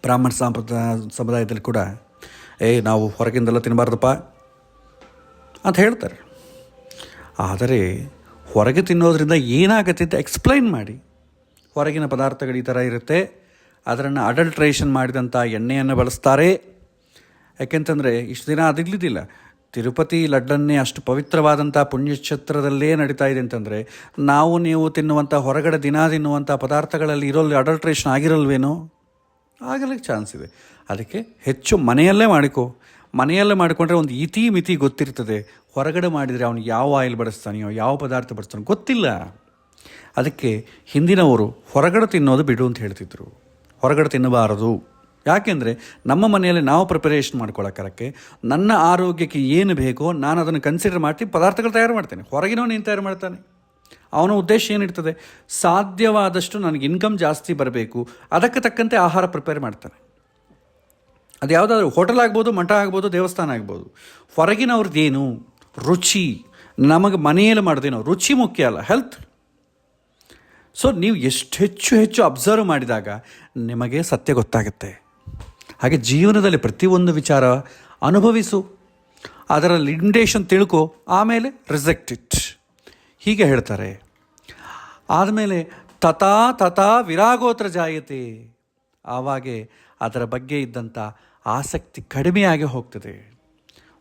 ಬ್ರಾಹ್ಮಣ ಸಮುದಾಯದಲ್ಲಿ ಕೂಡ ನಾವು ಹೊರಗಿಂದೆಲ್ಲ ತಿನ್ನಬಾರ್ದಪ್ಪ ಅಂತ ಹೇಳ್ತಾರೆ. ಆದರೆ ಹೊರಗೆ ತಿನ್ನೋದ್ರಿಂದ ಏನಾಗುತ್ತೆ ಅಂತ ಎಕ್ಸ್ಪ್ಲೈನ್ ಮಾಡಿ. ಹೊರಗಿನ ಪದಾರ್ಥಗಳು ಈ ಥರ ಇರುತ್ತೆ, ಅದನ್ನು ಅಡಲ್ಟ್ರೇಷನ್ ಮಾಡಿದಂಥ ಎಣ್ಣೆಯನ್ನು ಬಳಸ್ತಾರೆ. ಯಾಕೆಂತಂದರೆ ಇಷ್ಟು ದಿನ ಅದಿರ್ಲಿದ್ದಿಲ್ಲ. ತಿರುಪತಿ ಲಡ್ಡನ್ನೇ ಅಷ್ಟು ಪವಿತ್ರವಾದಂಥ ಪುಣ್ಯಕ್ಷೇತ್ರದಲ್ಲೇ ನಡೀತಾ ಇದೆ ಅಂತಂದರೆ ನೀವು ತಿನ್ನುವಂಥ ಹೊರಗಡೆ ದಿನ ತಿನ್ನುವಂಥ ಪದಾರ್ಥಗಳಲ್ಲಿ ಅಡಲ್ಟ್ರೇಷನ್ ಆಗಿರಲ್ವೇನೋ? ಆಗಲಿಕ್ಕೆ ಚಾನ್ಸ್ ಇದೆ. ಅದಕ್ಕೆ ಹೆಚ್ಚು ಮನೆಯಲ್ಲೇ ಮಾಡಿಕೊಂಡ್ರೆ ಒಂದು ಇತಿ ಮಿತಿ ಗೊತ್ತಿರ್ತದೆ. ಹೊರಗಡೆ ಮಾಡಿದರೆ ಅವನು ಯಾವ ಆಯಿಲ್ ಬಳಸ್ತಾನೆಯೋ, ಯಾವ ಪದಾರ್ಥ ಬಳಸ್ತಾನೋ ಗೊತ್ತಿಲ್ಲ. ಅದಕ್ಕೆ ಹಿಂದಿನವರು ಹೊರಗಡೆ ತಿನ್ನೋದು ಬಿಡು ಅಂತ ಹೇಳ್ತಿದ್ರು. ಹೊರಗಡೆ ತಿನ್ನಬಾರದು. ಯಾಕೆಂದರೆ ನಮ್ಮ ಮನೆಯಲ್ಲಿ ನಾವು ಪ್ರಿಪರೇಷನ್ ಮಾಡ್ಕೊಳ್ಳೋಕ್ಕೆ ನನ್ನ ಆರೋಗ್ಯಕ್ಕೆ ಏನು ಬೇಕೋ ನಾನು ಅದನ್ನು ಕನ್ಸಿಡರ್ ಮಾಡಿ ಪದಾರ್ಥಗಳು ತಯಾರು ಮಾಡ್ತೇನೆ. ಹೊರಗಿನವನು ಏನು ತಯಾರು ಮಾಡ್ತಾನೆ? ಅವನ ಉದ್ದೇಶ ಏನಿರ್ತದೆ? ಸಾಧ್ಯವಾದಷ್ಟು ನನಗೆ ಇನ್ಕಮ್ ಜಾಸ್ತಿ ಬರಬೇಕು, ಅದಕ್ಕೆ ತಕ್ಕಂತೆ ಆಹಾರ ಪ್ರಿಪೇರ್ ಮಾಡ್ತಾನೆ. ಅದು ಯಾವುದಾದ್ರೂ ಹೋಟೆಲ್ ಆಗ್ಬೋದು, ಮಠ ಆಗ್ಬೋದು, ದೇವಸ್ಥಾನ ಆಗ್ಬೋದು. ಹೊರಗಿನವ್ರದ್ದೇನು ರುಚಿ, ನಮಗೆ ಮನೆಯಲ್ಲಿ ಮಾಡೋದೇನೋ ರುಚಿ ಮುಖ್ಯ ಅಲ್ಲ, ಹೆಲ್ತ್. ಸೊ ನೀವು ಎಷ್ಟು ಹೆಚ್ಚು ಅಬ್ಸರ್ವ್ ಮಾಡಿದಾಗ ನಿಮಗೆ ಸತ್ಯ ಗೊತ್ತಾಗುತ್ತೆ. ಹಾಗೆ ಜೀವನದಲ್ಲಿ ಪ್ರತಿಯೊಂದು ವಿಚಾರ ಅನುಭವಿಸು, ಅದರ ಲಿಮಿಟೇಷನ್ ತಿಳ್ಕೊ, ಆಮೇಲೆ ರಿಜೆಕ್ಟ್ ಇಟ್ ಹೀಗೆ ಹೇಳ್ತಾರೆ. ಆದಮೇಲೆ ತಥಾ ವಿರಾಗೋತ್ರ ಜಾಯತೆ, ಆವಾಗೆ ಅದರ ಬಗ್ಗೆ ಇದ್ದಂಥ ಆಸಕ್ತಿ ಕಡಿಮೆಯಾಗಿ ಹೋಗ್ತದೆ.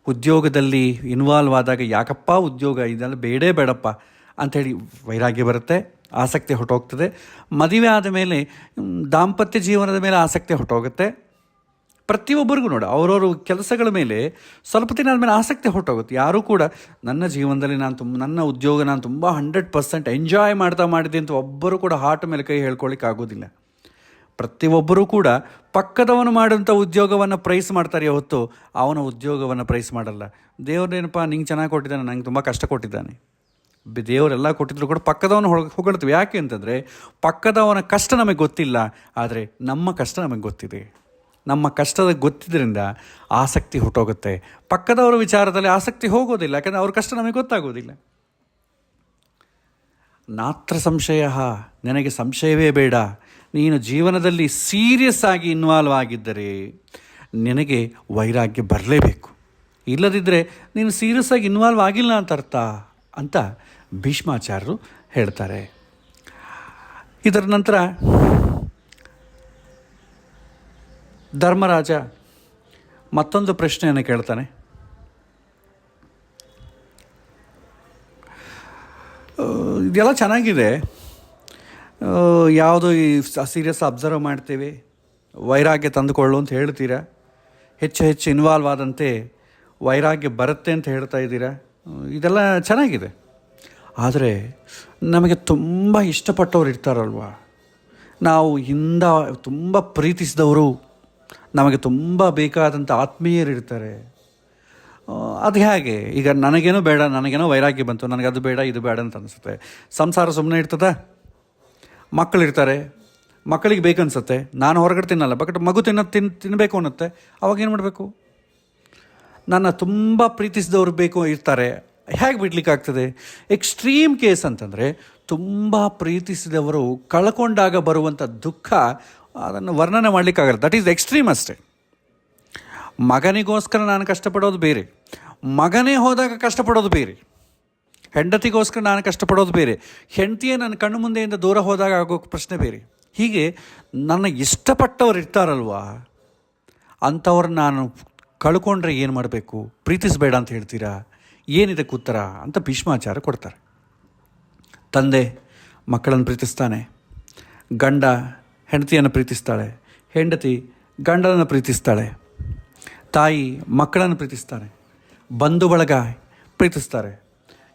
ಉದ್ಯೋಗದಲ್ಲಿ ಇನ್ವಾಲ್ವ್ ಆದಾಗ ಯಾಕಪ್ಪ ಉದ್ಯೋಗ, ಇದೆಲ್ಲ ಬೇಡಪ್ಪ ಅಂಥೇಳಿ ವೈರಾಗ್ಯ ಬರುತ್ತೆ, ಆಸಕ್ತಿ ಹೊರಟೋಗ್ತದೆ. ಮದುವೆ ಆದ ಮೇಲೆ ದಾಂಪತ್ಯ ಜೀವನದ ಮೇಲೆ ಆಸಕ್ತಿ ಹೊರಟೋಗುತ್ತೆ. ಪ್ರತಿಯೊಬ್ಬರಿಗೂ ನೋಡಿ ಅವರವರು ಕೆಲಸಗಳ ಮೇಲೆ ಸ್ವಲ್ಪ ದಿನ ಆದಮೇಲೆ ಆಸಕ್ತಿ ಹೊರಟೋಗುತ್ತೆ. ಯಾರೂ ಕೂಡ ನನ್ನ ಜೀವನದಲ್ಲಿ ನನ್ನ ಉದ್ಯೋಗ ನಾನು ತುಂಬ 100% ಎಂಜಾಯ್ ಮಾಡಿದೆ ಅಂತ ಒಬ್ಬರು ಕೂಡ ಹಾರ್ಟ್ ಮೇಲೆ ಕೈ ಹೇಳ್ಕೊಳ್ಳಿಕ್ಕೆ ಆಗೋದಿಲ್ಲ. ಪ್ರತಿಯೊಬ್ಬರೂ ಕೂಡ ಪಕ್ಕದವನು ಮಾಡಿದಂಥ ಉದ್ಯೋಗವನ್ನು ಪ್ರೈಸ್ ಮಾಡ್ತಾರೆ ಹೊತ್ತು ಅವನ ಉದ್ಯೋಗವನ್ನು ಪ್ರೈಸ್ ಮಾಡಲ್ಲ. ದೇವ್ರೇನಪ್ಪ ನಿಂಗೆ ಚೆನ್ನಾಗಿ ಕೊಟ್ಟಿದ್ದಾನೆ, ನಂಗೆ ತುಂಬ ಕಷ್ಟ ಕೊಟ್ಟಿದ್ದಾನೆ. ದೇವರೆಲ್ಲ ಕೊಟ್ಟಿದ್ರು ಕೂಡ ಪಕ್ಕದವನು ಹೊಗಳ್ತೀವಿ. ಯಾಕೆ ಅಂತಂದರೆ ಪಕ್ಕದವನ ಕಷ್ಟ ನಮಗೆ ಗೊತ್ತಿಲ್ಲ, ಆದರೆ ನಮ್ಮ ಕಷ್ಟ ನಮಗೆ ಗೊತ್ತಿದೆ. ನಮ್ಮ ಕಷ್ಟದ ಗೊತ್ತಿದ್ದರಿಂದ ಆಸಕ್ತಿ ಹೊರಟೋಗುತ್ತೆ. ಪಕ್ಕದವರ ವಿಚಾರದಲ್ಲಿ ಆಸಕ್ತಿ ಹೋಗೋದಿಲ್ಲ, ಯಾಕಂದರೆ ಅವ್ರ ಕಷ್ಟ ನಮಗೆ ಗೊತ್ತಾಗೋದಿಲ್ಲ. ನಾತ್ರ ಸಂಶಯ, ನನಗೆ ಸಂಶಯವೇ ಬೇಡ. ನೀನು ಜೀವನದಲ್ಲಿ ಸೀರಿಯಸ್ ಆಗಿ ಇನ್ವಾಲ್ವ್ ಆಗಿದ್ದರೆ ನಿನಗೆ ವೈರಾಗ್ಯ ಬರಲೇಬೇಕು. ಇಲ್ಲದಿದ್ದರೆ ನೀನು ಸೀರಿಯಸ್ ಆಗಿ ಇನ್ವಾಲ್ವ್ ಆಗಿಲ್ಲ ಅಂತ ಅರ್ಥ ಅಂತ ಭೀಷ್ಮಾಚಾರ್ಯರು ಹೇಳ್ತಾರೆ. ಇದರ ನಂತರ ಧರ್ಮರಾಜ ಮತ್ತೊಂದು ಪ್ರಶ್ನೆಯನ್ನು ಕೇಳ್ತಾನೆ. ಇದೆಲ್ಲ ಚೆನ್ನಾಗಿದೆ, ಯಾವುದು ಈ ಸೀರಿಯಸ್ ಅಬ್ಸರ್ವ್ ಮಾಡ್ತೀವಿ, ವೈರಾಗ್ಯ ತಂದುಕೊಳ್ಳು ಅಂತ ಹೇಳ್ತೀರಾ, ಹೆಚ್ಚು ಇನ್ವಾಲ್ವ್ ಆದಂತೆ ವೈರಾಗ್ಯ ಬರುತ್ತೆ ಅಂತ ಹೇಳ್ತಾ ಇದ್ದೀರಾ, ಇದೆಲ್ಲ ಚೆನ್ನಾಗಿದೆ. ಆದರೆ ನಮಗೆ ತುಂಬ ಇಷ್ಟಪಟ್ಟವ್ರು ಇರ್ತಾರಲ್ವ, ನಾವು ತುಂಬ ಪ್ರೀತಿಸಿದವರು, ನಮಗೆ ತುಂಬ ಬೇಕಾದಂಥ ಆತ್ಮೀಯರು ಇರ್ತಾರೆ. ಅದು ಹೇಗೆ? ಈಗ ನನಗೇನೋ ವೈರಾಗ್ಯ ಬಂತು, ನನಗೆ ಅದು ಬೇಡ ಇದು ಬೇಡ ಅಂತ ಅನಿಸುತ್ತೆ. ಸಂಸಾರ ಸುಮ್ಮನೆ ಇರ್ತದೆ. ಮಕ್ಕಳಿರ್ತಾರೆ, ಮಕ್ಕಳಿಗೆ ಬೇಕನ್ಸುತ್ತೆ, ನಾನು ಹೊರಗಡೆ ತಿನ್ನಲ್ಲ, ಬಟ್ ಮಗು ತಿನ್ನಬೇಕು ಅನ್ನತ್ತೆ. ಅವಾಗ ಏನು ಮಾಡಬೇಕು? ನನ್ನ ತುಂಬ ಪ್ರೀತಿಸಿದವ್ರು ಇರ್ತಾರೆ, ಹೇಗೆ ಬಿಡ್ಲಿಕ್ಕಾಗ್ತದೆ? ಎಕ್ಸ್ಟ್ರೀಮ್ ಕೇಸ್ ಅಂತಂದರೆ ತುಂಬ ಪ್ರೀತಿಸಿದವರು ಕಳ್ಕೊಂಡಾಗ ಬರುವಂಥ ದುಃಖ ಅದನ್ನು ವರ್ಣನೆ ಮಾಡಲಿಕ್ಕಾಗಲ್ಲ. ದಟ್ ಈಸ್ ಎಕ್ಸ್ಟ್ರೀಮ್ ಅಷ್ಟೇ. ಮಗನಿಗೋಸ್ಕರ ನಾನು ಕಷ್ಟಪಡೋದು ಬೇರೆ, ಮಗನೇ ಹೋದಾಗ ಕಷ್ಟಪಡೋದು ಬೇರೆ. ಹೆಂಡತಿಗೋಸ್ಕರ ನಾನು ಕಷ್ಟಪಡೋದು ಬೇರೆ, ಹೆಂಡತಿಯೇ ನನ್ನ ಕಣ್ಣು ಮುಂದೆಯಿಂದ ದೂರ ಹೋದಾಗ ಆಗೋ ಪ್ರಶ್ನೆ ಬೇರೆ. ಹೀಗೆ ನನ್ನ ಇಷ್ಟಪಟ್ಟವ್ರು ಇರ್ತಾರಲ್ವ, ಅಂಥವ್ರನ್ನ ನಾನು ಕಳ್ಕೊಂಡ್ರೆ ಏನು ಮಾಡಬೇಕು? ಪ್ರೀತಿಸಬೇಡ ಅಂತ ಹೇಳ್ತೀರಾ? ಏನಿದಕ್ಕೆ ಉತ್ತರ ಅಂತ ಭೀಷ್ಮಾಚಾರ್ಯ ಕೊಡ್ತಾರೆ. ತಂದೆ ಮಕ್ಕಳನ್ನು ಪ್ರೀತಿಸ್ತಾನೆ, ಗಂಡ ಹೆಂಡತಿಯನ್ನು ಪ್ರೀತಿಸ್ತಾಳೆ, ಹೆಂಡತಿ ಗಂಡನನ್ನು ಪ್ರೀತಿಸ್ತಾಳೆ, ತಾಯಿ ಮಕ್ಕಳನ್ನು ಪ್ರೀತಿಸ್ತಾನೆ, ಬಂಧು ಬಳಗ ಪ್ರೀತಿಸ್ತಾರೆ,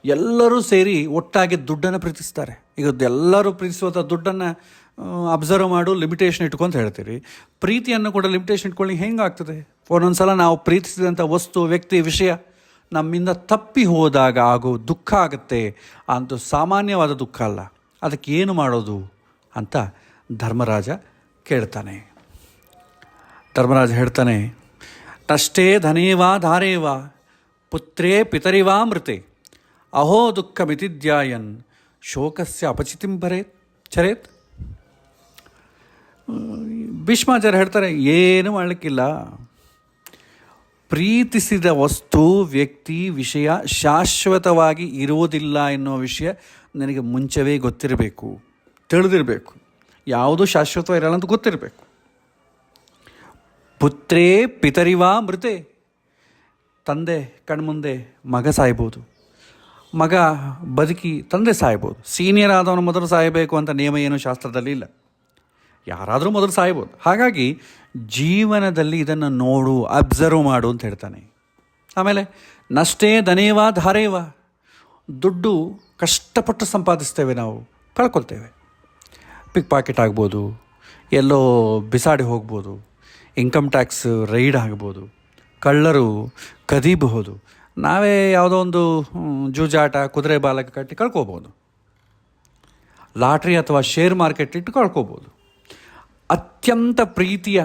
ಎಲ್ಲರೂ ಸೇರಿ ಒಟ್ಟಾಗಿ ದುಡ್ಡನ್ನು ಪ್ರೀತಿಸ್ತಾರೆ. ಈಗ ಎಲ್ಲರೂ ಪ್ರೀತಿಸುವಂಥ ದುಡ್ಡನ್ನು ಅಬ್ಸರ್ವ್ ಮಾಡು, ಲಿಮಿಟೇಷನ್ ಇಟ್ಕೊಂತ ಹೇಳ್ತೀರಿ. ಪ್ರೀತಿಯನ್ನು ಕೂಡ ಲಿಮಿಟೇಷನ್ ಇಟ್ಕೊಳ್ಳಿ ಹೆಂಗಾಗ್ತದೆ? ಒಂದೊಂದು ಸಲ ನಾವು ಪ್ರೀತಿಸಿದಂಥ ವಸ್ತು, ವ್ಯಕ್ತಿ, ವಿಷಯ ನಮ್ಮಿಂದ ತಪ್ಪಿ ಹೋದಾಗ ಆಗೋ ದುಃಖ ಆಗುತ್ತೆ. ಅಂತೂ ಸಾಮಾನ್ಯವಾದ ದುಃಖ ಅಲ್ಲ. ಅದಕ್ಕೆ ಏನು ಮಾಡೋದು ಅಂತ ಧರ್ಮರಾಜ ಕೇಳ್ತಾನೆ. ಧರ್ಮರಾಜ ಹೇಳ್ತಾನೆ, ನಷ್ಟೇ ಧನೇವಾ ಧಾರೇವಾ ಪುತ್ರೇ ಪಿತರಿವಾ ಮೃತೆ ಅಹೋ ದುಃಖ ಮಿತಿದ್ಯಾಯನ್ ಶೋಕಸ್ಯ ಅಪಚಿತಿಂ ಚರೇತ್. ಭೀಷ್ಮಾಚಾರ್ಯ ಹೇಳ್ತಾರೆ, ಏನು ಮಾಡಲಿಕ್ಕಿಲ್ಲ. ಪ್ರೀತಿಸಿದ ವಸ್ತು, ವ್ಯಕ್ತಿ, ವಿಷಯ ಶಾಶ್ವತವಾಗಿ ಇರುವುದಿಲ್ಲ ಎನ್ನುವ ವಿಷಯ ನನಗೆ ಮುಂಚೆವೇ ಗೊತ್ತಿರಬೇಕು, ತಿಳಿದಿರಬೇಕು. ಯಾವುದೂ ಶಾಶ್ವತವಾಗಿರಲ್ಲ ಅಂತ ಗೊತ್ತಿರಬೇಕು. ಪುತ್ರೇ ಪಿತರಿವಾ ಮೃತೆ, ತಂದೆ ಕಣ್ಮುಂದೆ ಮಗ ಸಾಯ್ಬೋದು, ಮಗ ಬದುಕಿ ತಂದೆ ಸಾಯ್ಬೋದು. ಸೀನಿಯರ್ ಆದವನು ಮೊದಲು ಸಾಯಬೇಕು ಅಂತ ನಿಯಮ ಏನು ಶಾಸ್ತ್ರದಲ್ಲಿ ಇಲ್ಲ, ಯಾರಾದರೂ ಮೊದಲು ಸಾಯ್ಬೋದು. ಹಾಗಾಗಿ ಜೀವನದಲ್ಲಿ ಇದನ್ನು ನೋಡು, ಅಬ್ಸರ್ವ್ ಮಾಡು ಅಂತ ಹೇಳ್ತಾನೆ. ಆಮೇಲೆ ನಷ್ಟೇ ಧನೇವಾ ಧಾರೇವಾ, ದುಡ್ಡು ಕಷ್ಟಪಟ್ಟು ಸಂಪಾದಿಸ್ತೇವೆ, ನಾವು ಕಳ್ಕೊಳ್ತೇವೆ. ಪಿಕ್ ಪಾಕೆಟ್ ಆಗ್ಬೋದು, ಎಲ್ಲೋ ಬಿಸಾಡಿ ಹೋಗ್ಬೋದು, ಇನ್ಕಮ್ ಟ್ಯಾಕ್ಸ್ ರೈಡ್ ಆಗ್ಬೋದು, ಕಳ್ಳರು ಕದೀಬಹುದು, ನಾವೇ ಯಾವುದೋ ಒಂದು ಜೂಜಾಟ, ಕುದುರೆ ಬಾಲಕ ಕಟ್ಟಿ ಕಳ್ಕೊಬೋದು, ಲಾಟ್ರಿ ಅಥವಾ ಶೇರ್ ಮಾರ್ಕೆಟ್ ಇಟ್ಟು ಕಳ್ಕೊಬೋದು. ಅತ್ಯಂತ ಪ್ರೀತಿಯ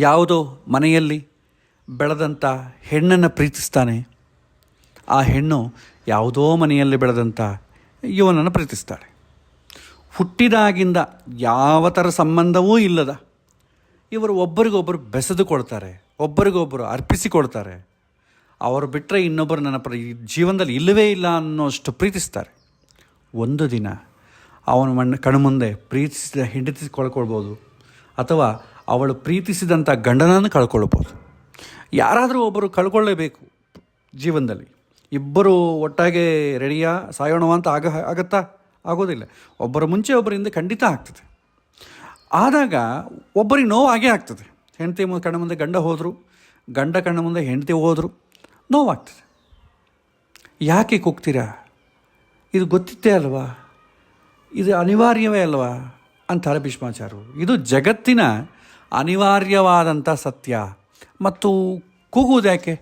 ಯಾವುದೋ ಮನೆಯಲ್ಲಿ ಬೆಳೆದಂಥ ಹೆಣ್ಣನ್ನು ಪ್ರೀತಿಸ್ತಾನೆ, ಆ ಹೆಣ್ಣು ಯಾವುದೋ ಮನೆಯಲ್ಲಿ ಬೆಳೆದಂಥ ಇವನನ್ನು ಪ್ರೀತಿಸ್ತಾಳೆ. ಹುಟ್ಟಿದಾಗಿಂದ ಯಾವ ಥರ ಸಂಬಂಧವೂ ಇಲ್ಲದ ಇವರು ಒಬ್ಬರಿಗೊಬ್ಬರು ಬೆಸೆದುಕೊಳ್ತಾರೆ, ಒಬ್ಬರಿಗೊಬ್ಬರು ಅರ್ಪಿಸಿಕೊಳ್ತಾರೆ. ಅವರು ಬಿಟ್ಟರೆ ಇನ್ನೊಬ್ಬರು ನನ್ನ ಜೀವನದಲ್ಲಿ ಇಲ್ಲವೇ ಇಲ್ಲ ಅನ್ನೋಷ್ಟು ಪ್ರೀತಿಸ್ತಾರೆ. ಒಂದು ದಿನ ಅವನ ಕಣ್ಮುಂದೆ ಪ್ರೀತಿಸಿದ ಹೆಂಡತಿ ಕಳ್ಕೊಳ್ಬೋದು, ಅಥವಾ ಅವಳು ಪ್ರೀತಿಸಿದಂಥ ಗಂಡನನ್ನು ಕಳ್ಕೊಳ್ಬೋದು. ಯಾರಾದರೂ ಒಬ್ಬರು ಕಳ್ಕೊಳ್ಳೇಬೇಕು ಜೀವನದಲ್ಲಿ. ಇಬ್ಬರು ಒಟ್ಟಾಗೆ ರೆಡಿಯಾ ಸಾಯೋಣವ ಅಂತ ಆಗತ್ತಾ? ಆಗೋದಿಲ್ಲ. ಒಬ್ಬರ ಮುಂಚೆ ಒಬ್ಬರಿಂದ ಖಂಡಿತ ಆಗ್ತದೆ. ಆದಾಗ ಒಬ್ಬರಿಗೆ ನೋವು ಆಗೇ ಆಗ್ತದೆ. ಹೆಂಡತಿ ಕಣ್ಣ ಮುಂದೆ ಗಂಡ ಹೋದರು, ಗಂಡ ಕಣ್ಣ ಮುಂದೆ ಹೆಂಡತಿ ಹೋದರು, ನೋವಾಗ್ತದೆ. ಯಾಕೆ ಕೂಗ್ತೀರಾ? ಇದು ಗೊತ್ತಿದ್ದೇ ಅಲ್ವಾ, ಇದು ಅನಿವಾರ್ಯವೇ ಅಲ್ವಾ ಅಂತಾರೆ ಭೀಷ್ಮಾಚಾರ್ಯರು. ಇದು ಜಗತ್ತಿನ ಅನಿವಾರ್ಯವಾದಂಥ ಸತ್ಯ. ಮತ್ತು ಕೂಗುವುದು ಯಾಕೆ?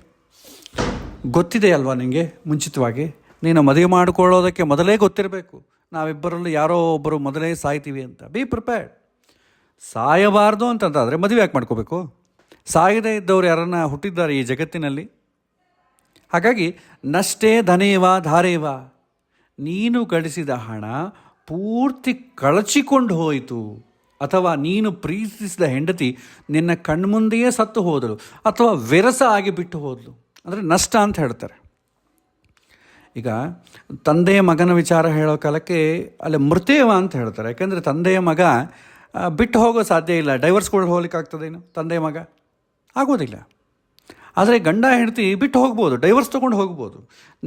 ಗೊತ್ತಿದೆ ಅಲ್ವಾ ನಿನಗೆ ಮುಂಚಿತವಾಗಿ? ನೀನು ಮದುವೆ ಮಾಡಿಕೊಳ್ಳೋದಕ್ಕೆ ಮೊದಲೇ ಗೊತ್ತಿರಬೇಕು, ನಾವಿಬ್ಬರಲ್ಲೂ ಯಾರೋ ಒಬ್ಬರು ಮೊದಲೇ ಸಾಯ್ತೀವಿ ಅಂತ. Be prepared. ಸಾಯಬಾರ್ದು ಅಂತಂದಾದರೆ ಮದುವೆ ಯಾಕೆ ಮಾಡ್ಕೋಬೇಕು? ಸಾಯದೇ ಇದ್ದವ್ರು ಯಾರನ್ನ ಹುಟ್ಟಿದ್ದಾರೆ ಈ ಜಗತ್ತಿನಲ್ಲಿ? ಹಾಗಾಗಿ ನಷ್ಟೇ ಧನೇವಾ ಧಾರೇವಾ, ನೀನು ಗಳಿಸಿದ ಹಣ ಪೂರ್ತಿ ಕಳಚಿಕೊಂಡು ಹೋಯಿತು, ಅಥವಾ ನೀನು ಪ್ರೀತಿಸಿದ ಹೆಂಡತಿ ನಿನ್ನ ಕಣ್ಮುಂದೆಯೇ ಸತ್ತು ಹೋದಳು, ಅಥವಾ ವಿರಸ ಆಗಿ ಬಿಟ್ಟು ಹೋದಳು, ಅಂದರೆ ನಷ್ಟ ಅಂತ ಹೇಳ್ತಾರೆ. ಈಗ ತಂದೆಯ ಮಗನ ವಿಚಾರ ಹೇಳೋ ಕಾಲಕ್ಕೆ ಅಲ್ಲಿ ಮೃತೇವ ಅಂತ ಹೇಳ್ತಾರೆ. ಯಾಕೆಂದರೆ ತಂದೆಯ ಮಗ ಬಿಟ್ಟು ಹೋಗೋ ಸಾಧ್ಯ ಇಲ್ಲ. ಡೈವರ್ಸ್ಗಳು ಹೋಗ್ಲಿಕ್ಕಾಗ್ತದೇನು? ತಂದೆಯ ಮಗ ಆಗೋದಿಲ್ಲ. ಆದರೆ ಗಂಡ ಹೆಂಡತಿ ಬಿಟ್ಟು ಹೋಗ್ಬೋದು, ಡೈವರ್ಸ್ ತೊಗೊಂಡು ಹೋಗ್ಬೋದು.